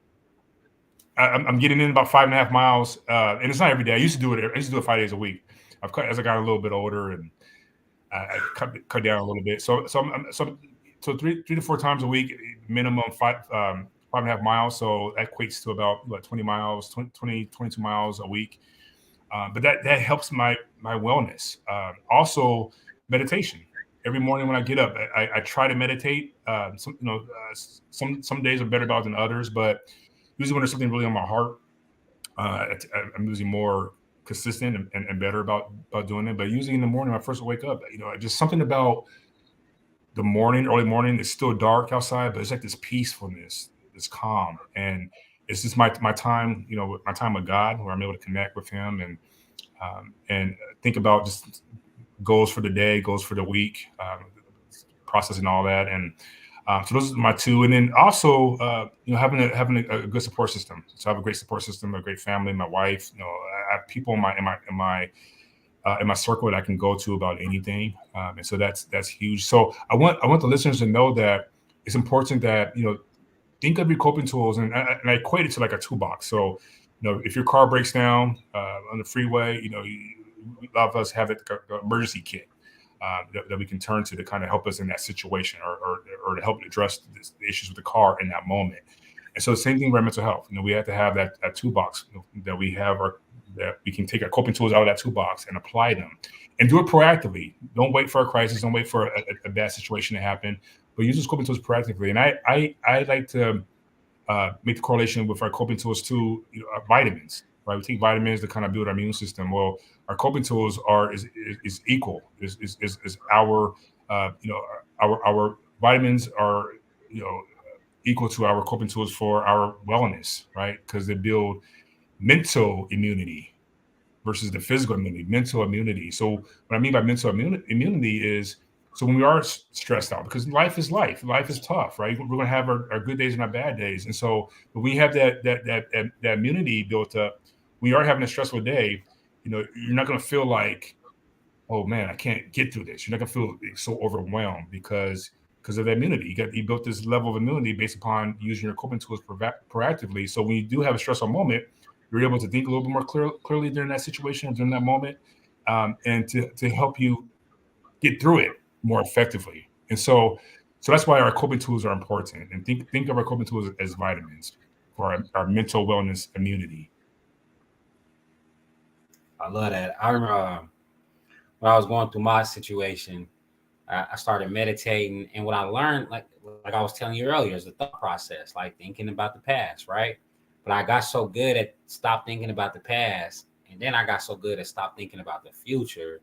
I'm getting in about 5.5 miles, and it's not every day. I used to do it. I used to do it 5 days a week. I've cut as I got a little bit older, and I cut down a little bit. So 3 to 4 times a week, minimum 5.5 miles. So that equates to about 20 miles, 22 miles a week. But that helps my wellness. Also, meditation. Every morning when I get up, I try to meditate. Some days are better about than others, but usually when there's something really on my heart, I'm usually more consistent and better about doing it. But usually in the morning, when I first wake up, just something about the morning, early morning. It's still dark outside, but it's like this peacefulness, this calm, and it's just my time, my time with God, where I'm able to connect with Him and think about just goals for the day, goals for the week, processing all that, and so those are my two. And then also, having a good support system. So I have a great support system, a great family, my wife. I have people in my circle that I can go to about anything, and so that's huge. So I want the listeners to know that it's important that think of your coping tools, and I equate it to like a toolbox. So if your car breaks down on the freeway, a lot of us have it, the emergency kit. that we can turn to kind of help us in that situation, or to help address the issues with the car in that moment. And so the same thing with mental health. We have to have that toolbox, that we have, that we can take our coping tools out of that toolbox and apply them, and do it proactively. Don't wait for a crisis. Don't wait for a bad situation to happen, but use those coping tools proactively. And I like to make the correlation with our coping tools to our vitamins. Right, we take vitamins to kind of build our immune system. Well, our coping tools is equal. Is our our vitamins are equal to our coping tools for our wellness, right? Because they build mental immunity versus the physical immunity, mental immunity. So what I mean by mental immunity is, so when we are stressed out, because life is tough, right? We're going to have our good days and our bad days. And so when we have that immunity built up, when you are having a stressful day, you're not going to feel like, oh man, I can't get through this. You're not going to feel so overwhelmed because of the immunity. You built this level of immunity based upon using your coping tools proactively. So when you do have a stressful moment, you're able to think a little bit more clearly during that situation, during that moment, and to help you get through it more effectively. And so that's why our coping tools are important. And think of our coping tools as vitamins for our mental wellness immunity. I love that. I remember when I was going through my situation, I started meditating, and what I learned, like I was telling you earlier, is the thought process, like thinking about the past, right? But I got so good at stop thinking about the past, and then I got so good at stop thinking about the future,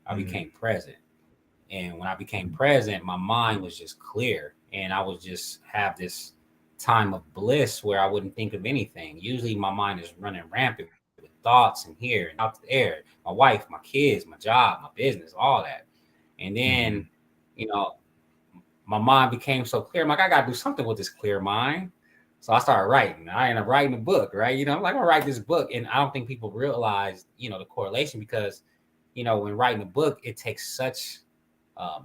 I became present. And when I became present, my mind was just clear, and I would just have this time of bliss where I wouldn't think of anything. Usually my mind is running rampant with thoughts and here and out there, my wife, my kids, my job, my business, all that. And then, you know, my mind became so clear. I'm like, I got to do something with this clear mind. So I started writing. I ended up writing a book, right? I'm like, I'll write this book. And I don't think people realize, the correlation, because, when writing a book, it takes such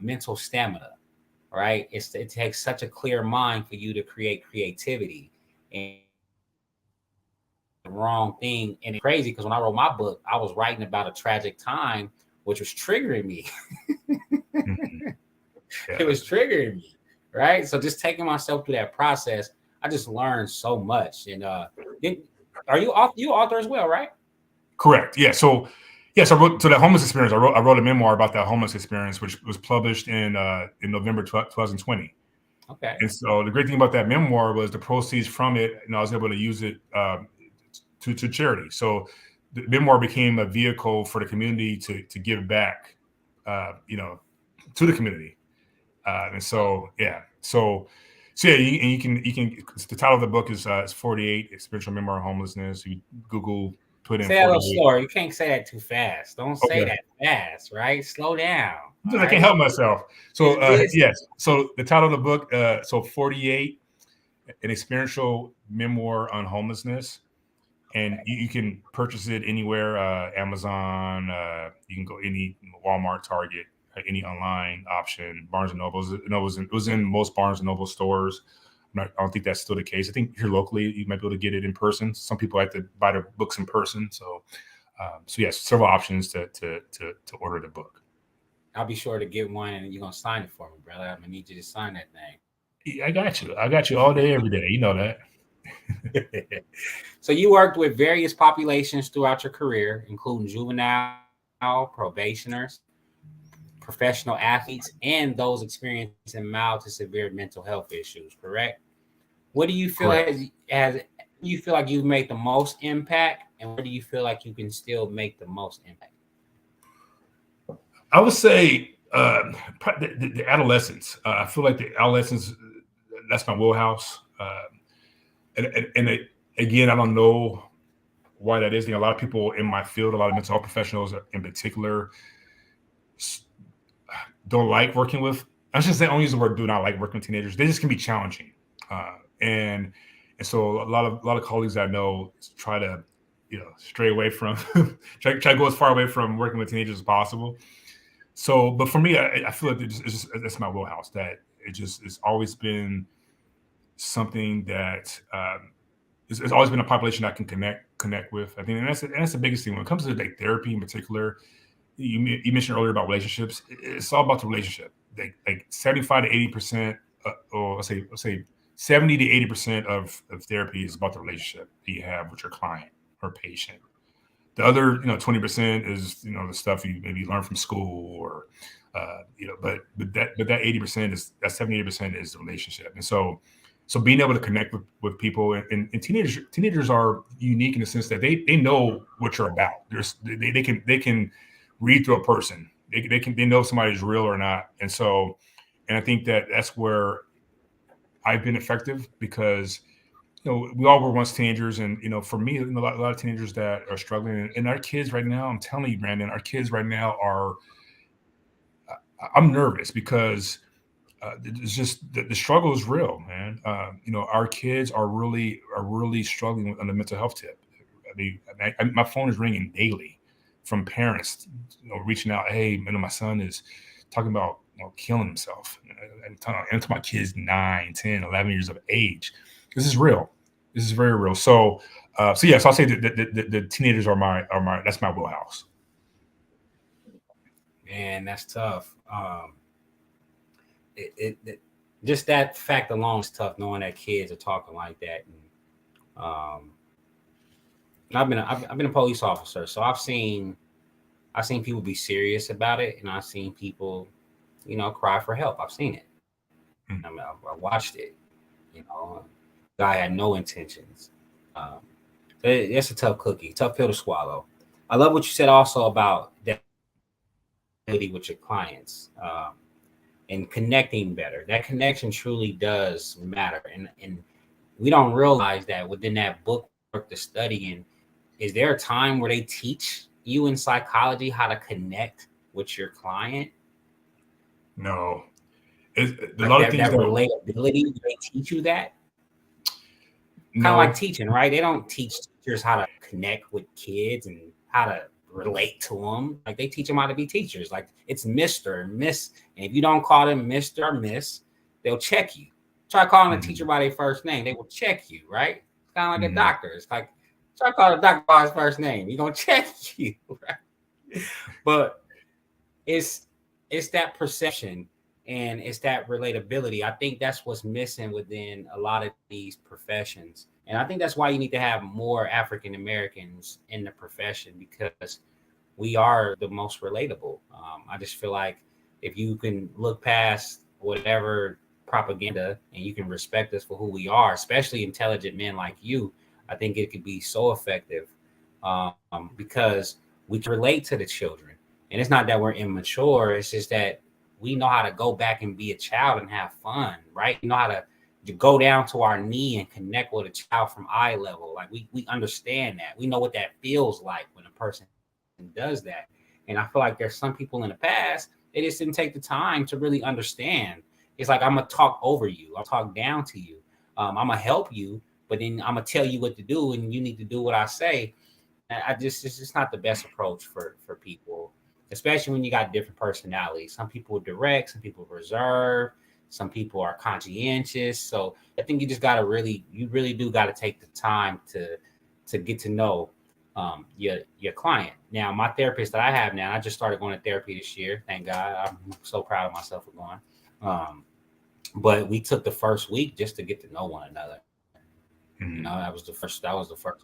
mental stamina, right? It takes such a clear mind for you to create creativity. And the wrong thing. And it's crazy because when I wrote my book, I was writing about a tragic time, which was triggering me. It was triggering me, right? So just taking myself through that process, I just learned so much. And are you author as well, right? Correct. Yeah. So yes, I wrote that homeless experience. I wrote a memoir about that homeless experience, which was published in November 2020. Okay. And so the great thing about that memoir was the proceeds from it, I was able to use it to charity. So the memoir became a vehicle for the community to give back, to the community. And so, yeah. So yeah, you can the title of the book is 48 Experiential Memoir of Homelessness. You Google, put in say that a little 48. slower. You can't say that too fast. Don't say Okay. that fast, right? Slow down. I can't help myself. So yes. So the title of the book, so 48, an experiential memoir on homelessness. And you can purchase it anywhere, Amazon, you can go any Walmart, Target, any online option, Barnes and Nobles. It was in most Barnes and Noble stores. I don't think that's still the case. I think here locally, you might be able to get it in person. Some people like to buy their books in person. So yes, several options to order the book. I'll be sure to get one, and you're gonna sign it for me, brother. I'm gonna need you to sign that thing. I got you. I got you all day, every day. You know that. So you worked with various populations throughout your career, including juvenile, probationers, professional athletes, and those experiencing mild to severe mental health issues, correct? What do you feel as you feel like you've made the most impact, and where do you feel like you can still make the most impact? I would say the adolescence. I feel like the adolescence, that's my wheelhouse. And again, I don't know why that is. A lot of people in my field, a lot of mental health professionals in particular, don't like working with. I should say, I don't use the word do not like working with teenagers. They just can be challenging, and so a lot of colleagues I know try to stray away from try to go as far away from working with teenagers as possible. So, but for me, I feel like it's my wheelhouse. That it's always been something that it's always been a population I can connect with. I think, and that's the biggest thing when it comes to like therapy in particular. you mentioned earlier about relationships. It's all about the relationship. Like 75 to 80%, or let's say 70 to 80% of therapy is about the relationship that you have with your client or patient. The other, 20% is, the stuff you maybe learn from school or, but that 80% is that 70 80% is the relationship. And so being able to connect with people and teenagers are unique in the sense that they know what you're about. They can read through a person. They know if somebody's real or not. And I think that's where I've been effective because we all were once teenagers, and for me, a lot of teenagers that are struggling, and our kids right now, I'm telling you, Brandon, our kids right now are. I'm nervous because it's just the struggle is real, man. Our kids are really struggling on the mental health tip. I mean, my phone is ringing daily from parents, reaching out. Hey, my son is talking about killing himself. And to my kids 9, 10, 11 years of age. This is real. This is very real. So yes, I'll say that the teenagers are my that's my wheelhouse. Man, that's tough. Just that fact alone is tough, knowing that kids are talking like that. And I've been a police officer, so I've seen people be serious about it, and I've seen people, cry for help. I've seen it. Mm. I mean, I watched it. Guy had no intentions. Um, it's a tough cookie, tough pill to swallow. I love what you said also about that with your clients. And connecting better. That connection truly does matter. And we don't realize that within that book work, the studying, is there a time where they teach you in psychology how to connect with your client? No, a Like lot of that things that that relatability, they teach you that? Kind of like no, teaching, right? They don't teach teachers how to connect with kids and how to relate to them. Like they teach them how to be teachers. Like it's Mr. and Miss. And if you don't call them Mr. or Miss, they'll check you. Try calling a teacher Mhm, by their first name, they will check you, right? It's kind of like a mhm. doctor. It's like try calling a doctor by his first name. He's gonna check you, right? But it's that perception and it's that relatability. I think that's what's missing within a lot of these professions. And I think that's why you need to have more African Americans in the profession because we are the most relatable. I just feel like if you can look past whatever propaganda and you can respect us for who we are, especially intelligent men like you, I think it could be so effective because we can relate to the children. And it's not that we're immature, it's just that we know how to go back and be a child and have fun, right? We know how to go down to our knee and connect with a child from eye level. Like we understand that. We know what that feels like when a person does that. And I feel like there's some people in the past, they just didn't take the time to really understand. It's like I'm gonna talk over you, I'll talk down to you. I'm gonna help you, but then I'm gonna tell you what to do, and you need to do what I say. It's just not the best approach for people, especially when you got different personalities. Some people are direct, some people are reserved, some people are conscientious. So I think you really do got to take the time to get to know your client. Now, my therapist that I have now, I just started going to therapy this year. Thank God, I'm so proud of myself for going. Um, but we took the first week just to get to know one another. Mhm, That was the first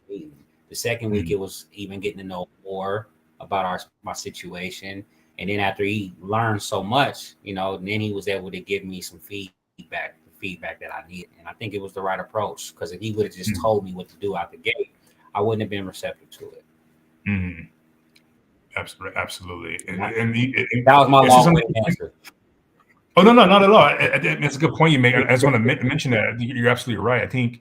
meeting. The second week it mhm, was even getting to know more about my situation. And then after he learned so much, then he was able to give me some feedback, the feedback that I needed. And I think it was the right approach because if he would have just mhm, told me what to do out the gate, I wouldn't have been receptive to it. mhm. Absolutely, absolutely. And that, And that was my this is long something. way answer. Oh no, no, not at all. It's a good point you make. I just want to mention that you're absolutely right. I think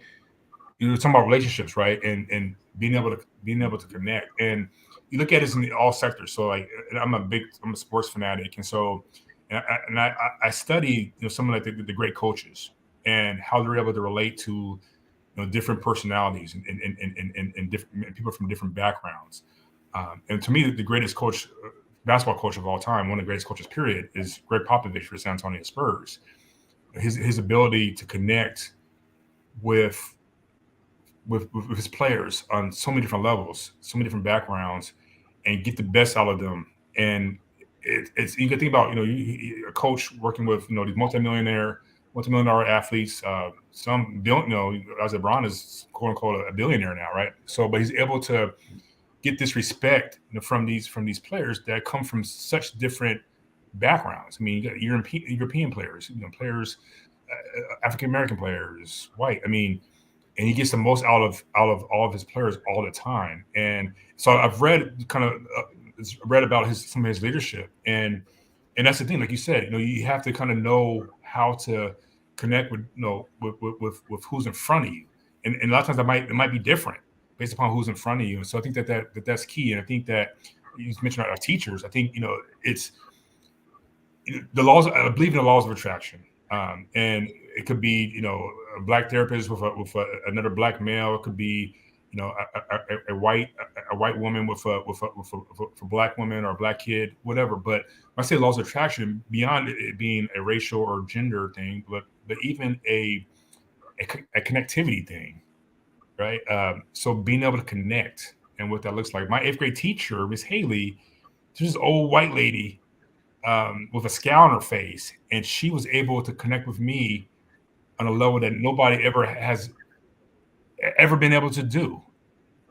you were talking about relationships, right? And being able to connect. And you look at this in all sectors. So like I'm a sports fanatic, and so I study some of like the great coaches and how they're able to relate to different personalities and different people from different backgrounds. And to me, the greatest coach, basketball coach of all time, one of the greatest coaches, period, is Greg Popovich for San Antonio Spurs. His ability to connect with with his players on so many different levels, so many different backgrounds, and get the best out of them And it's you can think about a coach working with these multimillion dollar athletes. Some don't know as LeBron is quote unquote a billionaire now, right? So, but he's able to get this respect from these players that come from such different backgrounds. I mean, you got European players, players, African American players, white. I mean, and he gets the most out of all of his players all the time. And so I've read about some of his leadership, and that's the thing, like you said, you have to kind of know how to connect with with who's in front of you, and a lot of times it might be different based upon who's in front of you. And so I think that's key. And I think that you mentioned our teachers. I think it's the laws. I believe in the laws of attraction, and it could be a black therapist with another black male. It could be a white woman with a black woman or a black kid, whatever. But when I say laws of attraction, beyond it being a racial or gender thing, but even a connectivity thing, right? So being able to connect and what that looks like. My eighth grade teacher, Miss Haley, she's this old white lady with a scowl on her face, and she was able to connect with me on a level that nobody has ever been able to do.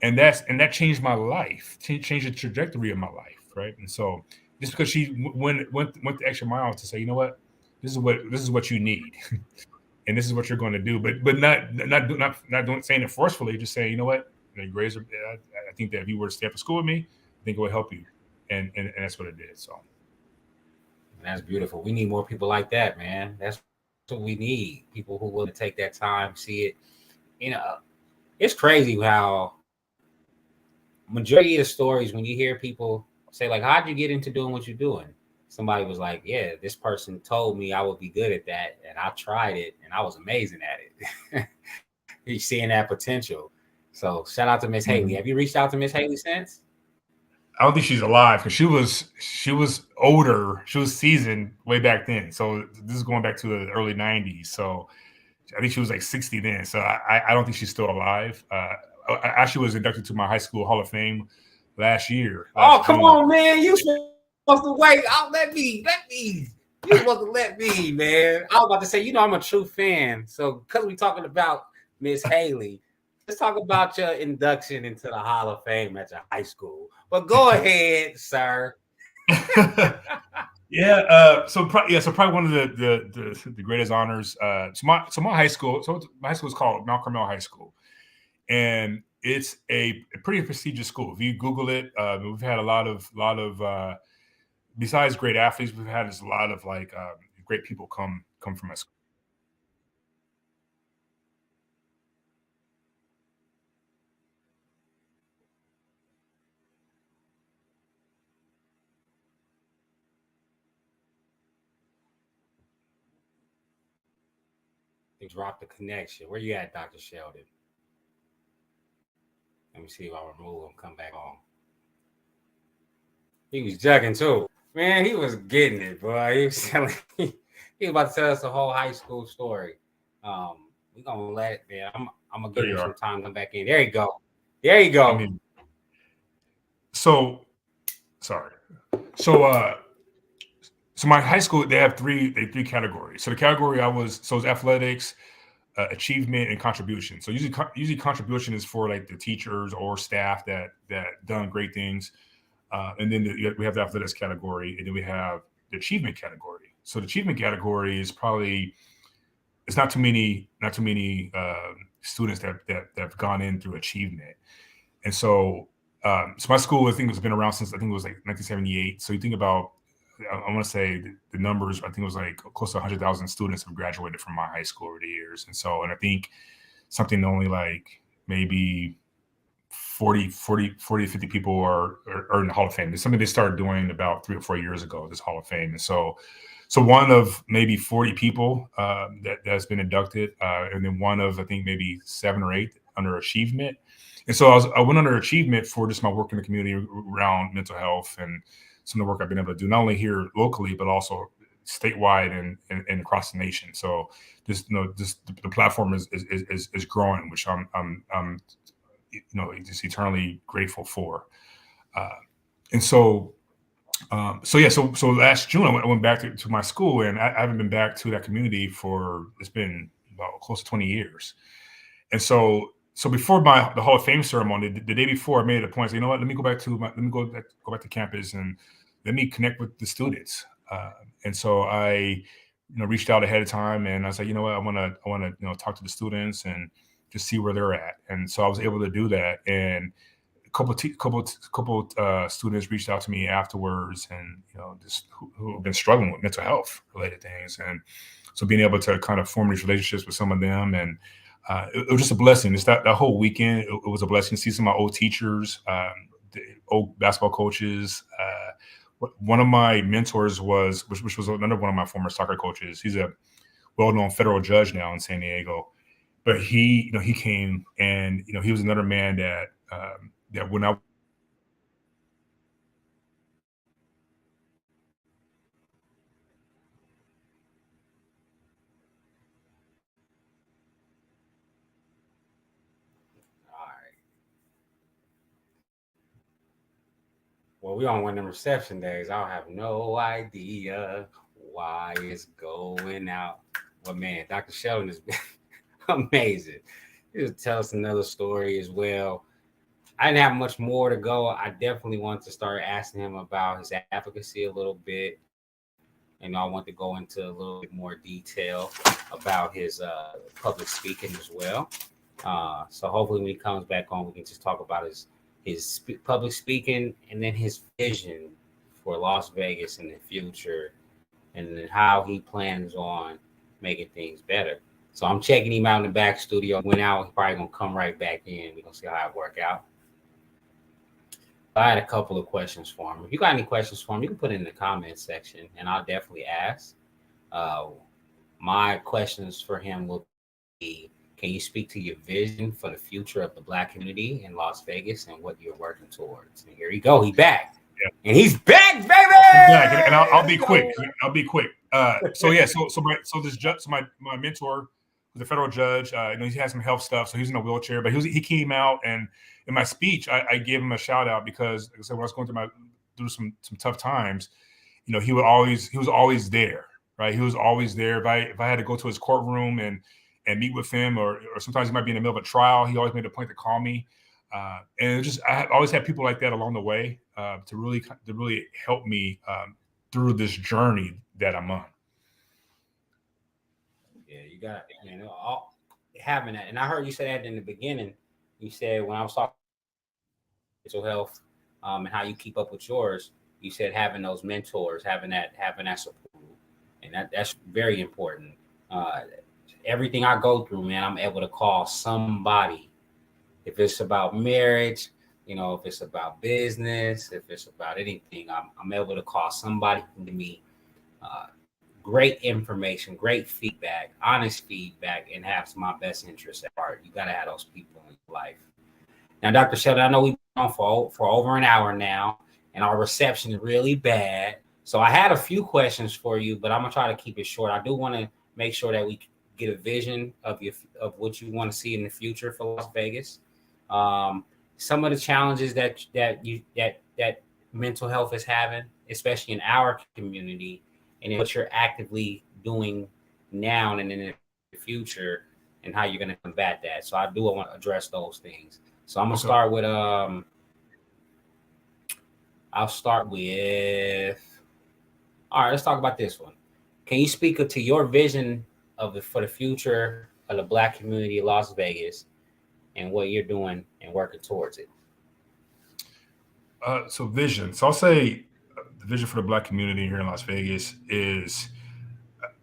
And that changed my life, changed the trajectory of my life, right? And so just because she went the extra mile to say, you know what, this is what you need, and this is what you're going to do, but not doing saying it forcefully, just saying, you know what, your grades are. I think that if you were to stay after school with me, I think it would help you, and that's what it did. So That's beautiful. We need more people like that, man. That's what we need. People who willing to take that time, see it. It's crazy how majority of the stories when you hear people say like, "How'd you get into doing what you're doing?" Somebody was like, "Yeah, this person told me I would be good at that, and I tried it, and I was amazing at it." He's seeing that potential. So shout out to Miss Haley. Have you reached out to Miss Haley since? I don't think she's alive because she was older. She was seasoned way back then. So this is going back to the early '90s. So I think she was like 60 then. So I don't think she's still alive. I actually was inducted to my high school Hall of Fame Oh, last come June. on, man! You supposed to wait. Oh, let me. You supposed to let me, man. I was about to say, I'm a true fan. So because we talking about Miss Haley, let's talk about your induction into the Hall of Fame at your high school. But go ahead, sir. Yeah. So probably one of the greatest honors. My high school. So my high school is called Mount Carmel High School, and it's a pretty prestigious school. If you Google it, we've had a lot of besides great athletes, we've had a lot of like great people come from my school. They dropped the connection. Where you at, Dr. Sheldon? Let me see if I remove him. Come back on. He was jugging too. Man, he was getting it, boy. He was telling he was about to tell us the whole high school story. We're gonna let it, man. I'm gonna There give you him are. some time to come back in. There you go. There you I go. mean, so sorry. So so my high school they have three categories. So the category it's athletics, achievement, and contribution. So usually contribution is for like the teachers or staff that done great things. And then we have the athletics category, and then we have the achievement category. So the achievement category is probably it's not too many students that have gone in through achievement. And so my school I think has been around since I think it was like 1978. So you think about I want to say the numbers. I think it was like close to 100,000 students have graduated from my high school over the years, and I think something only like maybe 40, 50 people are in the Hall of Fame. It's something they started doing about 3 or 4 years ago, this Hall of Fame. And so one of maybe 40 people that's been inducted, and then one of, I think, maybe 7 or 8 under achievement. And so I went under achievement for just my work in the community around mental health and some of the work I've been able to do, not only here locally, but also statewide and across the nation. So just the platform is growing, which I'm just eternally grateful for. Uh, and so So last June I went back to my school, and I haven't been back to that community for, it's been about close to 20 years. And so before the Hall of Fame ceremony, the day before, I made it a point. So, you know what? Let me go back to campus and let me connect with the students. And so I, reached out ahead of time, and I was like, you know what? I want to talk to the students and just see where they're at. And so I was able to do that. And couple students reached out to me afterwards, and just who have been struggling with mental health related things, and so being able to kind of form these relationships with some of them, and it was just a blessing. It's that whole weekend. It was a blessing to see some of my old teachers, the old basketball coaches. One of my mentors which was another one of my former soccer coaches. He's a well-known federal judge now in San Diego, but he came, and he was another man that when I All right. Well, we on one of them reception days. I don't have no idea why it's going out. Well, man, Dr. Sheldon has been amazing. He'll tell us another story as well. I didn't have much more to go. I definitely want to start asking him about his advocacy a little bit. And I want to go into a little bit more detail about his public speaking as well. So hopefully when he comes back on, we can just talk about his public speaking, and then his vision for Las Vegas in the future, and then how he plans on making things better. So I'm checking him out in the back studio. Went out, he's probably gonna come right back in. We're gonna see how it work out. I had a couple of questions for him. If you got any questions for him, you can put it in the comments section, and I'll definitely ask. Uh, my questions for him will be: can you speak to your vision for the future of the Black community in Las Vegas and what you're working towards? And here you go. He's back. Yeah. And he's back, baby. I'm back, and I'll be quick. I'll be quick. So my mentor was a federal judge. He had some health stuff, so he was in a wheelchair, but he came out, and in my speech, I gave him a shout out because, like I said, when I was going through some tough times, he was always there, right? He was always there. If I had to go to his courtroom and meet with him, or sometimes he might be in the middle of a trial, he always made a point to call me. And I always had people like that along the way to really help me through this journey that I'm on. Yeah, you got having that. And I heard you say that in the beginning. You said when I was talking mental health, and how you keep up with yours, you said having those mentors, having that support, and that's very important. Everything I go through, man, I'm able to call somebody. If it's about marriage, if it's about business, if it's about anything, I'm able to call somebody who can give me great information, great feedback, honest feedback, and have my best interests at heart. You got to have those people in your life. Now, Dr. Sheldon, I know we've been on for over an hour now, and our reception is really bad. So I had a few questions for you, but I'm going to try to keep it short. I do want to make sure that we get a vision of what you want to see in the future for Las Vegas. Some of the challenges that mental health is having, especially in our community, and what you're actively doing now and in the future, and how you're going to combat that. So I do want to address those things. So I'm going to start with all right, let's talk about this one. Can you speak to your vision for the future of the Black community of Las Vegas and what you're doing and working towards it? So vision. So I'll say the vision for the Black community here in Las Vegas is,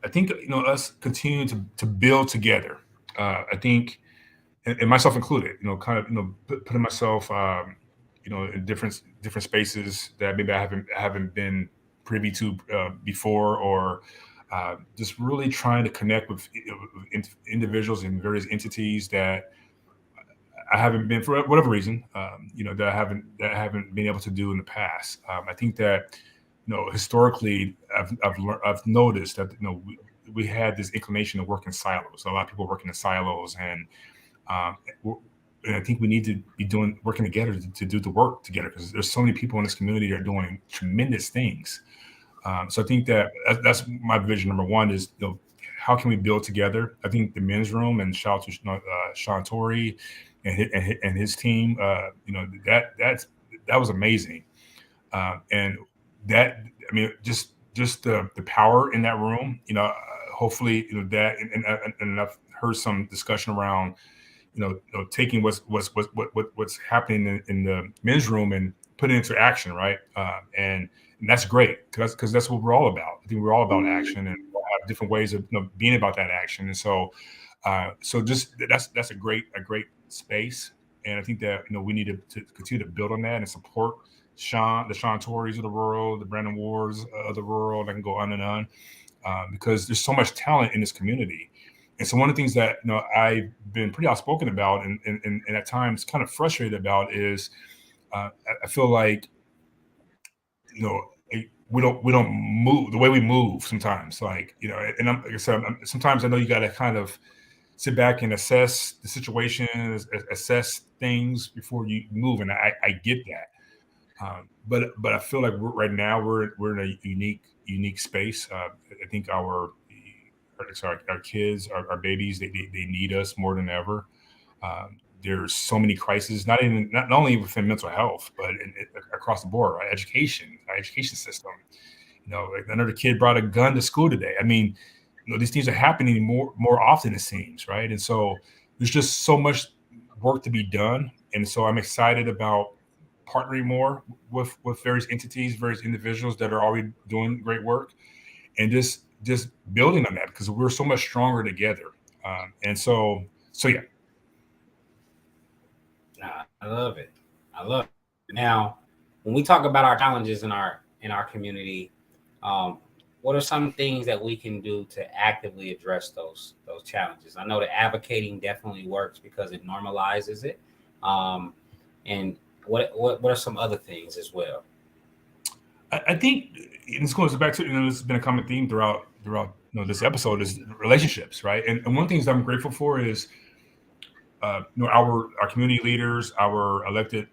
I think, us continuing to build together. I think, and myself included, putting myself, in different spaces that maybe I haven't been privy to before, or just really trying to connect with individuals and various entities that I haven't been, for whatever reason, that I haven't been able to do in the past. I think that, historically, I've noticed that we had this inclination to work in silos. So a lot of people working in silos, and And I think we need to be working together to do the work together, because there's so many people in this community that are doing tremendous things. So I think that's my vision. Number one is, how can we build together? I think the men's room, and shout out to Sean Torrey and his team. That was amazing. And that, I mean, just the power in that room. Hopefully, that, and I've heard some discussion around, taking what's happening in the men's room and putting it into action, right? And that's great, because that's what we're all about. I think we're all about action, and we'll have different ways of being about that action. And so just that's a great space. And I think that we need to continue to build on that and support the Sean Torreys of the world, the Brandon Wards of the world. I can go on and on, because there's so much talent in this community. And so one of the things that I've been pretty outspoken about, and at times kind of frustrated about, is I feel like we don't move the way we move sometimes. Like, and like I said, sometimes I know you got to kind of sit back and assess the situation, assess things before you move, and I get that. But I feel like right now we're in a unique space. I think our kids, our babies, they need us more than ever. There's so many crises, not only within mental health, but across the board, right? Our education system. Like another kid brought a gun to school today. I mean, these things are happening more often, it seems, right? And so there's just so much work to be done. And so I'm excited about partnering more with various entities, various individuals that are already doing great work, and just building on that, because we're so much stronger together. And so yeah. I love it. I love it. Now, when we talk about our challenges in our community, what are some things that we can do to actively address those challenges? I know that advocating definitely works because it normalizes it. And what are some other things as well? I think, and this goes back to, this has been a common theme throughout this episode, is relationships, right? And one of the things I'm grateful for is our community leaders, our elected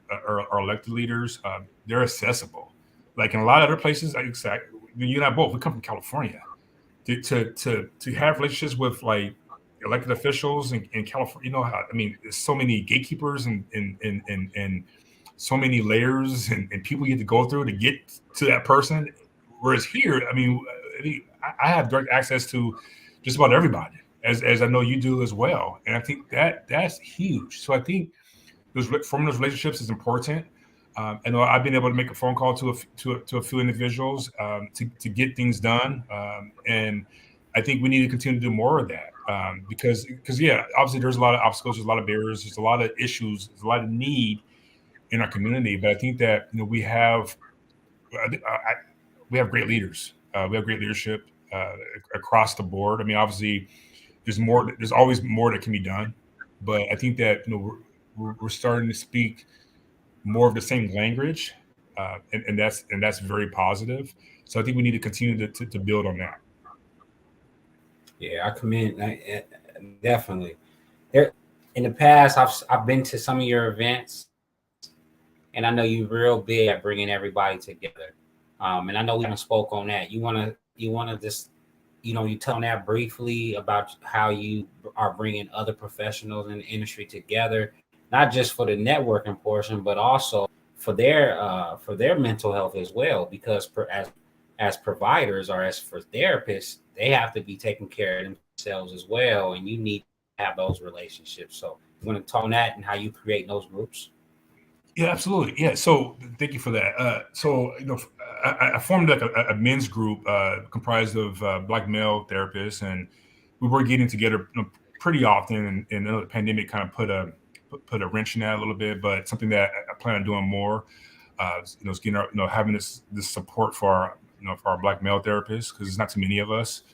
leaders, they're accessible. Like in a lot of other places, you and I both, we come from California. To have relationships with like elected officials in California, I mean, there's so many gatekeepers and so many layers and people you have to go through to get to that person. Whereas here, I mean, I have direct access to just about everybody, as I know you do as well. And I think that's huge. So I think forming those relationships is important. I know I've been able to make a phone call to a few individuals to get things done, and I think we need to continue to do more of that, because yeah, obviously there's a lot of obstacles, there's a lot of barriers, there's a lot of issues, there's a lot of need in our community. But I think that we have great leaders, we have great leadership across the board. I mean, obviously there's always more that can be done, but I think that we're starting to speak more of the same language, and that's very positive. So I think we need to continue to build on that. Yeah, I commend definitely. There in the past, I've been to some of your events, and I know you're real big at bringing everybody together. And I know we haven't spoke on that. You wanna just you tell on that briefly about how you are bringing other professionals in the industry together, not just for the networking portion, but also for their mental health as well. Because as providers or as for therapists, they have to be taking care of themselves as well, and you need to have those relationships. So you want to talk on that and how you create those groups? Yeah, absolutely. Yeah. So thank you for that. So I formed like a men's group comprised of Black male therapists, and we were getting together pretty often. And the pandemic kind of put a wrench in that a little bit, but something that I plan on doing more. Is getting having this support for our Black male therapists, because there's not too many of us,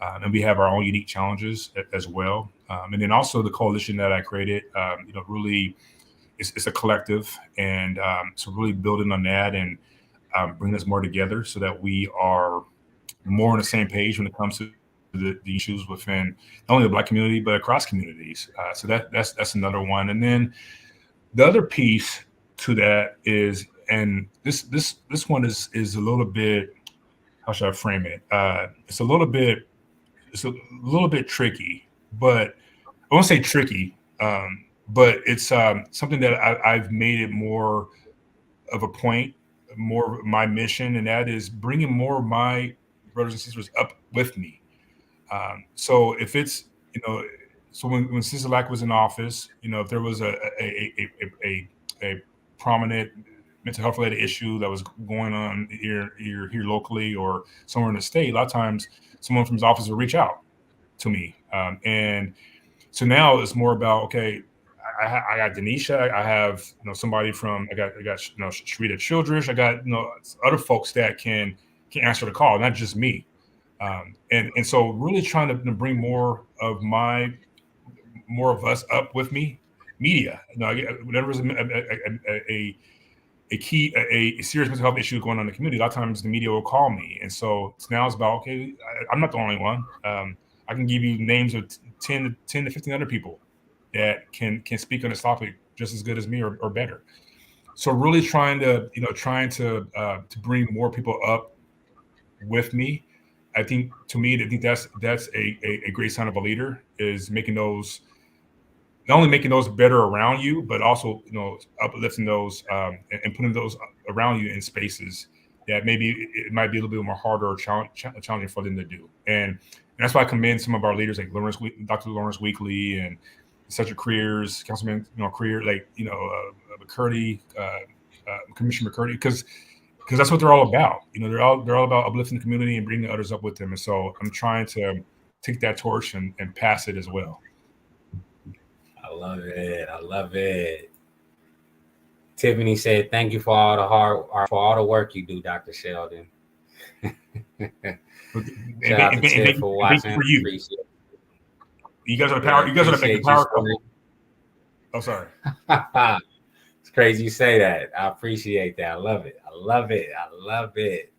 and we have our own unique challenges as well. And then also the coalition that I created, really. It's a collective, and so really building on that and bringing us more together so that we are more on the same page when it comes to the issues within not only the Black community but across communities. So that's another one. And then the other piece to that is, and this one is a little bit, how should I frame it? It's a little bit tricky, but I won't say tricky, but it's something that I've made it more of a point, more of my mission, and that is bringing more of my brothers and sisters up with me. So if it's, so when Sister Lack was in office, if there was a prominent mental health related issue that was going on here locally or somewhere in the state, a lot of times someone from his office will reach out to me. And so now it's more about, okay, I got Denisha, I have somebody from, I got Sharita Childress, I got other folks that can answer the call, not just me. And so really trying to bring more of us up with me. Media, whenever there's a serious mental health issue going on in the community, a lot of times the media will call me, and so now it's about, okay, I'm not the only one. I can give you names of 10 to 15 other people that can speak on this topic just as good as me or better. So really trying to bring more people up with me. I think that's a great sign of a leader, is making those, not only making those better around you, but also uplifting those and putting those around you in spaces that maybe it might be a little bit more harder or challenging for them to do. And that's why I commend some of our leaders like Dr. Lawrence Weekly and Cedric Creers, Councilman Creer, like McCurdy, Commissioner McCurdy, because that's what they're all about. They're all about uplifting the community and bringing others up with them. And so I'm trying to take that torch and pass it as well. I love it. I love it. Tiffany said, "Thank you for all the work you do, Dr. Sheldon." Shout out to Tiff for watching. For you. You guys are the power. You guys are the power couple. Oh, sorry. It's crazy you say that. I appreciate that. I love it. I love it. I love it.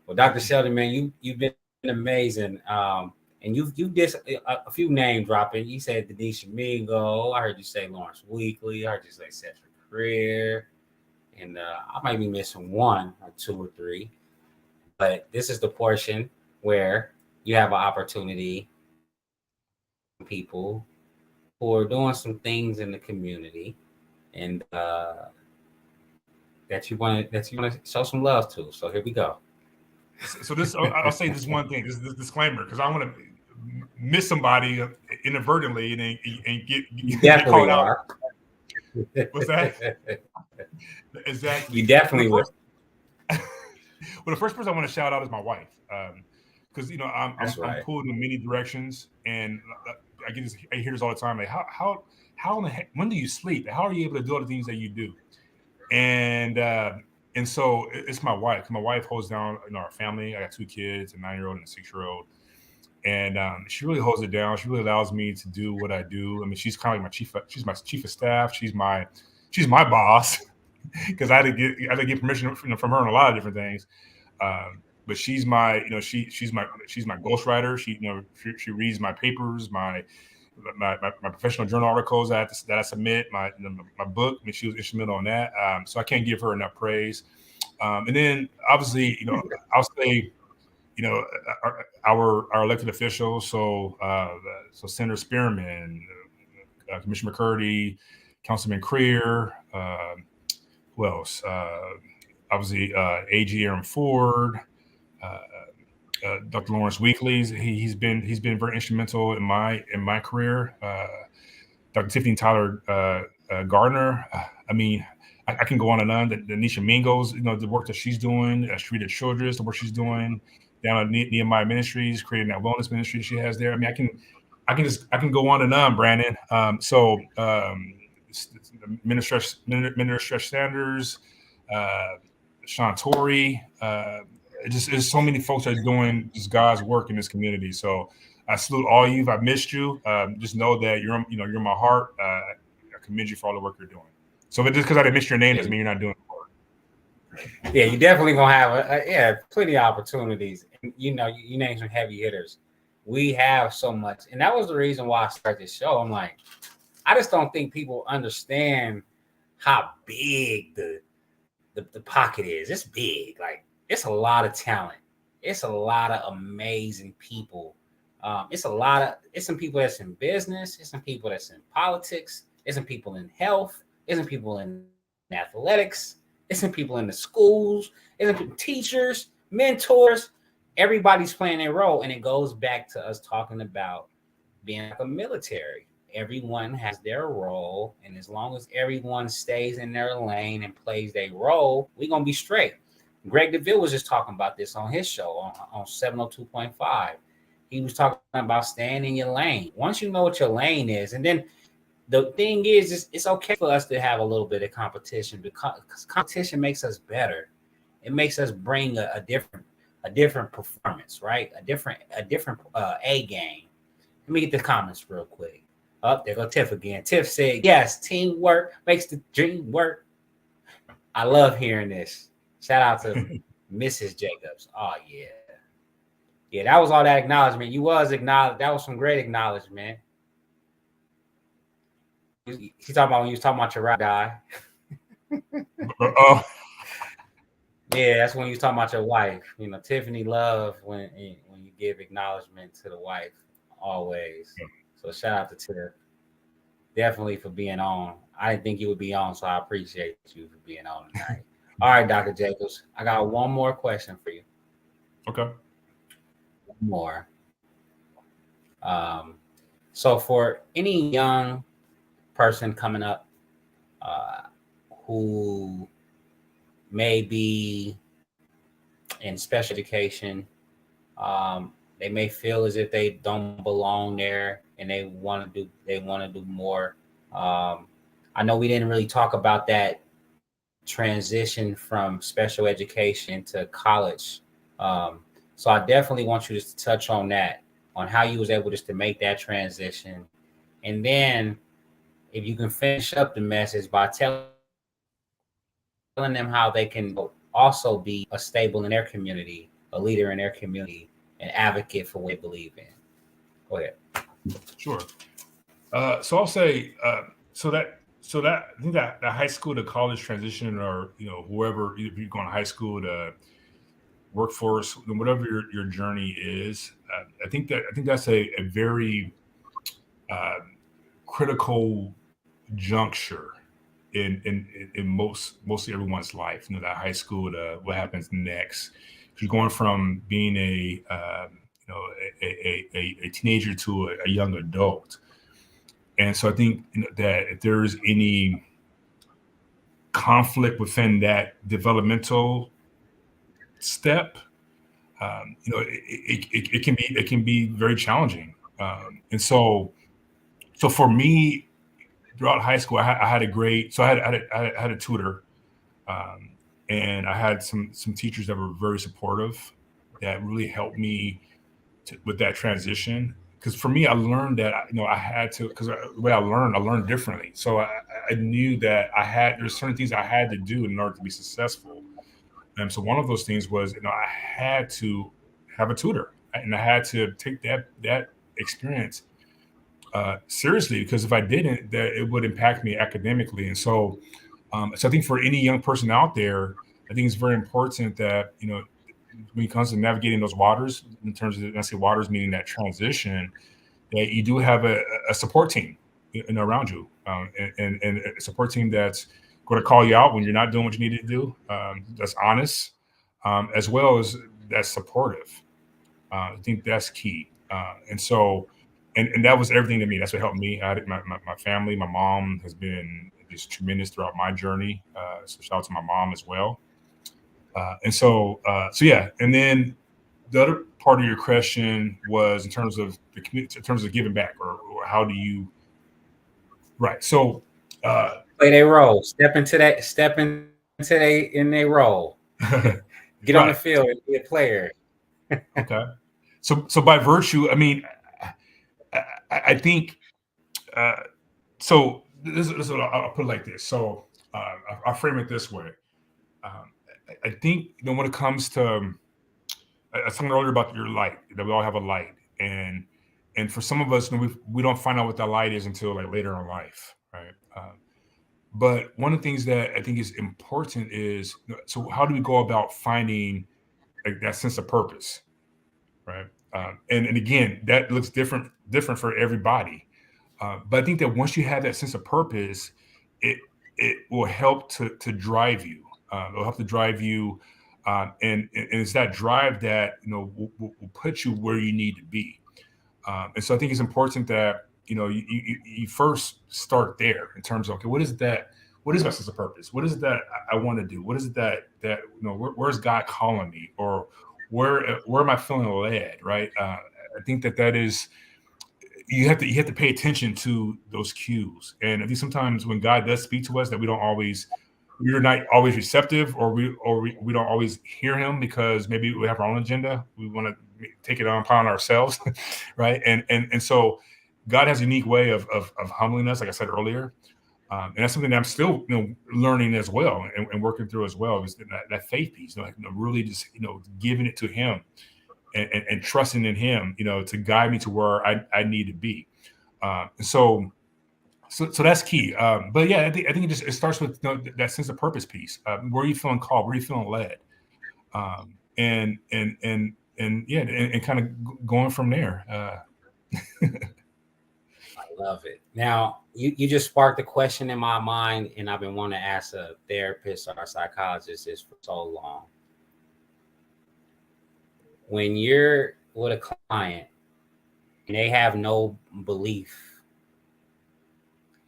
Well, Dr. Sheldon, man, you've been amazing. And you did a few name dropping. You said Denisha Mingo. I heard you say Lawrence Weekly. I heard you say Cedric Career. And I might be missing one or two or three. But this is the portion where you have an opportunity for people who are doing some things in the community and that you want to show some love to. So here we go. So this, I'll say this one thing. This is this disclaimer, because I want to miss somebody inadvertently and get called out. What's that? Exactly. You definitely would. Well, the first person I want to shout out is my wife, because I'm pulled in many directions, and I hear this all the time. Like, how in the heck, when do you sleep? How are you able to do all the things that you do? And so it's my wife. My wife holds down our family. I got 2 kids, a 9-year-old and a 6-year-old. And she really holds it down. She really allows me to do what I do. I mean, she's kind of like she's my chief of staff. She's my boss, because I had to get permission from her on a lot of different things. But she's my, she's my ghostwriter. She reads my papers, my professional journal articles that I submit, my book. I mean, she was instrumental on that. So I can't give her enough praise. And then obviously, I'll say, our elected officials. So Senator Spearman, Commissioner McCurdy, Councilman Creer, who else? Obviously, AG Aaron Ford, Dr. Lawrence Weekly. He's been very instrumental in my career. Dr. Tiffany Tyler Gardner. I mean, I can go on and on. Denisha Mingo's, the work that she's doing. Sharita Childress, the work she's doing down at Nehemiah Ministries, creating that wellness ministry she has there. I mean, I can go on and on, Brandon. Minister Sanders, Sean Torrey. There's so many folks that are doing just God's work in this community. So I salute all of you. I've missed you. Just know that you're in my heart. I commend you for all the work you're doing. So just because I didn't miss your name doesn't mean you're not doing the work. Yeah, you definitely gonna have plenty of opportunities. And, you name some heavy hitters we have so much, and that was the reason why I started this show. I'm like, I just don't think people understand how big the pocket is. It's big. Like it's a lot of talent. It's a lot of amazing people. It's some people that's in business. It's some people that's in politics. It's some people in health. It's some people in athletics. It's some people in the schools. It's some teachers, mentors. Everybody's playing their role, and it goes back to us talking about being like a military. Everyone has their role, and as long as everyone stays in their lane and plays their role, we're gonna be straight. Greg DeVille was just talking about this on his show on 702.5. He was talking about staying in your lane. Once you know what your lane is, and then the thing is, it's okay for us to have a little bit of competition because competition makes us better. It makes us bring a different performance, right? A different A game. Let me get the comments real quick. Oh, there go Tiff again. Tiff said, yes, teamwork makes the dream work. I love hearing this. Shout out to Mrs. Jacobs. Oh, yeah. Yeah, that was all that acknowledgement. You was acknowledged. That was some great acknowledgement. He's talking about when you was talking about your rap guy. Oh, Yeah, that's when you was talking about your wife. Tiffany love when you give acknowledgement to the wife always. So shout out to Tiff. Definitely for being on. I didn't think you would be on, so I appreciate you for being on tonight. All right, Dr. Jacobs, I got one more question for you. okay. One more. Um, so for any young person coming up uh, who may be in special education, they may feel as if they don't belong there and they want to do more. Um, I know we didn't really talk about that transition from special education into college. Um, so I definitely want you just to touch on that, on how you was able just to make that transition, and then if you can finish up the message by telling them how they can also be a stable in their community, a leader in their community, an advocate for what they believe in. Go ahead. Sure. So I'll say, so that I think that the high school to college transition, or whoever, if you're going to high school to workforce, whatever your journey is, I think that's a very uh, critical juncture in mostly everyone's life. That high school to what happens next. You're going from being a teenager to a young adult. And so I think that if there's any conflict within that developmental step, it can be very challenging. And so for me, throughout high school, I had a great, so I had a tutor, um, and I had some teachers that were very supportive, that really helped me with that transition. Because for me, I learned that I had to, because the way I learned differently. So I knew that there's certain things I had to do in order to be successful. And so one of those things was, I had to have a tutor, and I had to take that experience seriously, because if I didn't, that it would impact me academically. And so I think for any young person out there, I think it's very important that when it comes to navigating those waters, in terms of, when I say waters, meaning that transition, that you do have a support team around you, and a support team that's going to call you out when you're not doing what you need to do, that's honest, as well as that's supportive. I think that's key. And that was everything to me. That's what helped me. My family, my mom has been just tremendous throughout my journey. So shout out to my mom as well. And so yeah. And then the other part of your question was in terms of the community, in terms of giving back, or how do you, right? So, uh, Play their role. Step into they in their role. Get on the right. field and be a player. Okay. So by virtue, I mean, I think, uh, so this is what I'll put it like this. So I'll frame it this way. Um, I think when it comes to, I was talking earlier about your light, that we all have a light, And for some of us, we don't find out what that light is until like later in life, right? But one of the things that I think is important is, so how do we go about finding like that sense of purpose, right? And again, that looks different for everybody. But I think that once you have that sense of purpose, it will help to drive you. It'll help to drive you, and it's that drive that will put you where you need to be. And so I think it's important that you first start there in terms of, okay, what is that? What is my sense of purpose? What is it that I want to do? What is it that where's God calling me, or where am I feeling led? Right? I think that is, you have to pay attention to those cues. And I think sometimes when God does speak to us, that we're not always receptive, or we don't always hear him because maybe we have our own agenda. We want to take it upon ourselves, right? And so God has a unique way of humbling us, like I said earlier. And that's something that I'm still learning as well, and working through as well, is that faith piece, really just giving it to him, and trusting in him, to guide me to where I need to be. So that's key. But yeah, I think it starts with that sense of purpose piece. Where are you feeling called? Where are you feeling led? And kind of going from there. I love it. Now, you just sparked a question in my mind, and I've been wanting to ask a therapist or a psychologist this for so long. When you're with a client and they have no belief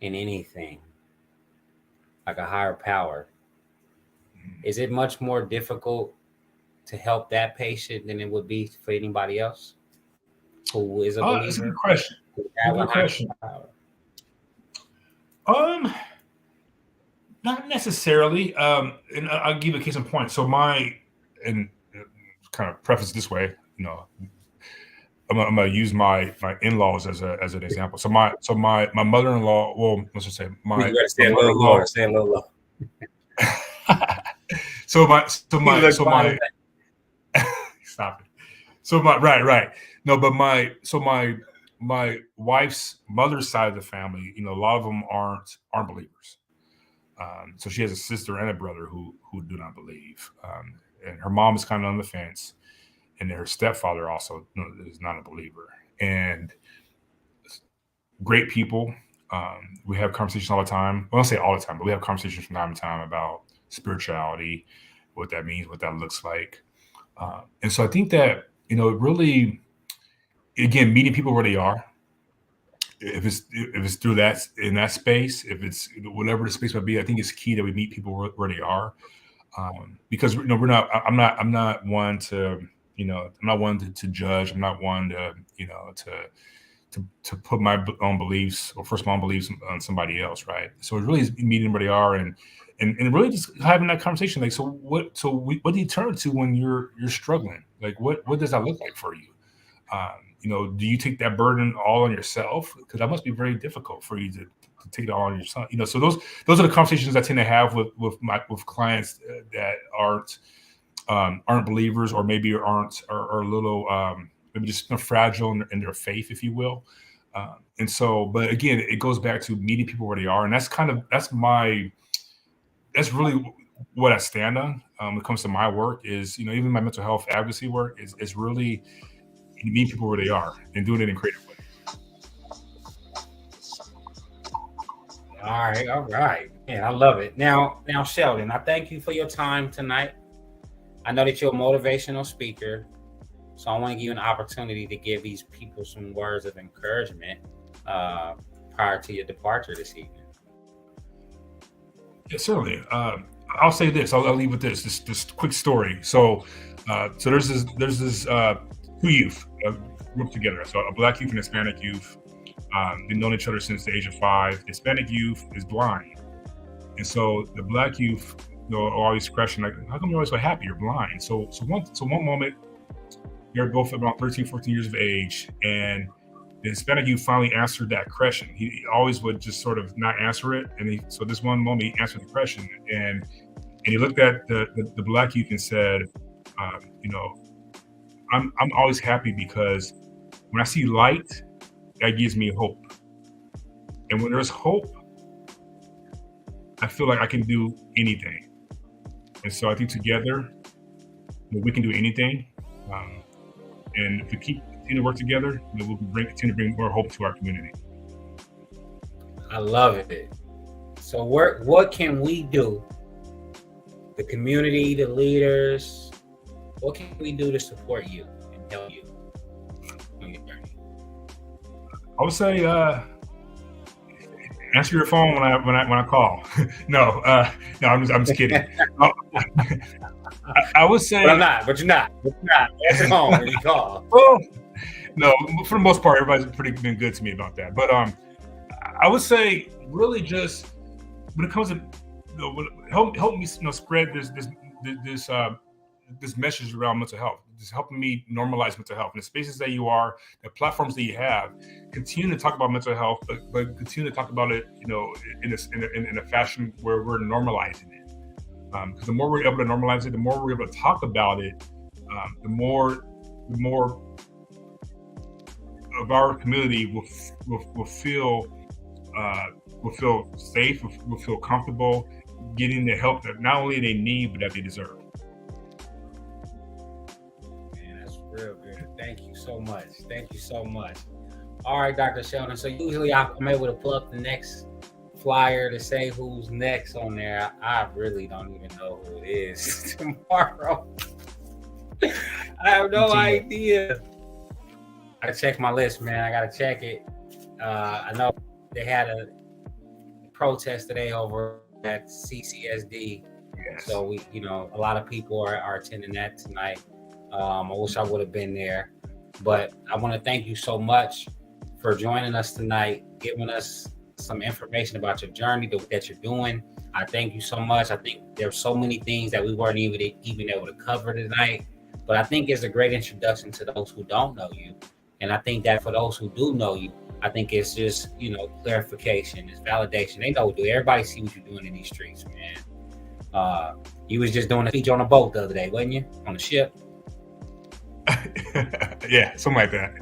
in anything, like a higher power, is it much more difficult to help that patient than it would be for anybody else who is a believer? That's a good question. Good question. Not necessarily. And I'll give a case in point. So and kind of preface this way, I'm gonna use my in-laws as an example. So my mother-in-law. Well, let's just say my mother-in-law. Say a little lower. So my stop it. So right. No, but my wife's mother's side of the family, a lot of them aren't believers. So she has a sister and a brother who do not believe. And her mom is kind of on the fence, and her stepfather also is not a believer. And great people. We have conversations all the time. Well, I don't say all the time, but we have conversations from time to time about spirituality, what that means, what that looks like. And so I think that, really, again, meeting people where they are, if it's through that, in that space, if it's whatever the space might be, I think it's key that we meet people where they are. Because I'm not one to judge. I'm not one to put my own beliefs, or first my own beliefs, on somebody else, right? So it really is meeting where they are, and really just having that conversation. Like, what do you turn to when you're struggling? Like, what does that look like for you? Do you take that burden all on yourself? Because that must be very difficult for you to take it all on yourself. So those are the conversations I tend to have with clients that aren't believers, or maybe are a little maybe just fragile in their faith, if you will. And so, but again, it goes back to meeting people where they are, and that's really what I stand on when it comes to my work. Is even my mental health advocacy work is really meeting people where they are and doing it in creative ways. All right. Man, I love it. Now, Sheldon, I thank you for your time tonight. I know that you're a motivational speaker, so I want to give you an opportunity to give these people some words of encouragement prior to your departure this evening. Yeah, certainly. I'll say this. I'll leave with this quick story. So there's this two youth grew up together. So a Black youth and Hispanic youth. They've known each other since the age of 5. The Hispanic youth is blind, and so the Black youth, always question, like, how come you're always so happy? You're blind. So one moment, they're both about 13, 14 years of age, and the Hispanic youth finally answered that question. He always would just sort of not answer it, and so this one moment he answered the question, and he looked at the Black youth and said, I'm always happy because When I see light, that gives me hope. And when there's hope, I feel like I can do anything. And so I think together, we can do anything. And if we continue to work together, we'll continue to bring more hope to our community. I love it. So what can we do? The community, the leaders, what can we do to support you and help you on your journey? I would say answer your phone when I call. No, I'm just kidding. I would say. But you're not. Answer the phone when you call. Well, no, for the most part, everybody's been good to me about that. But I would say really just when it comes to help me spread this message around mental health. Just helping me normalize mental health in the spaces that you are, the platforms that you have. Continue to talk about mental health, but continue to talk about it, in a fashion where we're normalizing it. Because the more we're able to normalize it, the more we're able to talk about it, the more of our community will feel safe, will feel comfortable getting the help that not only they need but that they deserve. Man, that's real good. Thank you so much. All right, Dr. Sheldon. So usually I'm able to pull up the next flyer to say who's next on there. I really don't even know who it is tomorrow. I have no idea. I gotta check my list, man. I gotta check it. I know they had a protest today over at CCSD. Yes. So we, a lot of people are attending that tonight. I wish I would have been there, but I want to thank you so much for joining us tonight, giving us some information about your journey that you're doing. I thank you so much. I think there's so many things that we weren't even able to cover tonight, but I think it's a great introduction to those who don't know you. And I think that for those who do know you, I think it's just, clarification, it's validation. They know, everybody see what you're doing in these streets, man. You was just doing a speech on a boat the other day, wasn't you? On a ship? Yeah, something like that.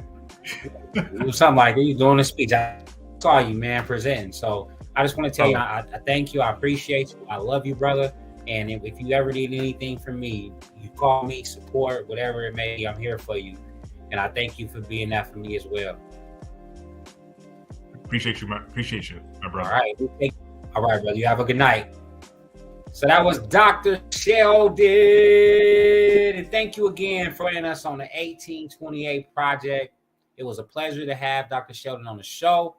It was something like that. You doing a speech. I saw you, man, presenting. So I just want to tell you, I thank you. I appreciate you. I love you, brother. And if you ever need anything from me, you call me, support, whatever it may be, I'm here for you. And I thank you for being that for me as well. Appreciate you, my brother. All right, brother. You have a good night. So that was Dr. Sheldon. And thank you again for joining us on the 1828 Project. It was a pleasure to have Dr. Sheldon on the show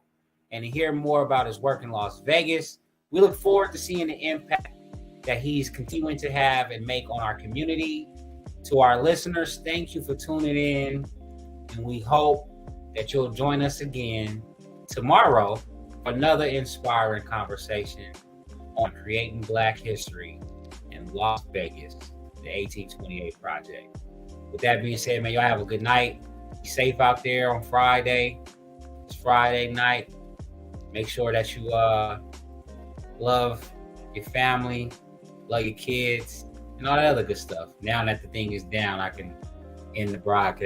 and to hear more about his work in Las Vegas. We look forward to seeing the impact that he's continuing to have and make on our community. To our listeners, thank you for tuning in. And we hope that you'll join us again tomorrow for another inspiring conversation on creating Black history in Las Vegas, the 1828 Project. With that being said, man, y'all have a good night. Be safe out there on Friday. It's Friday night. Make sure that you love your family, love your kids, and all that other good stuff. Now that the thing is down, I can end the broadcast.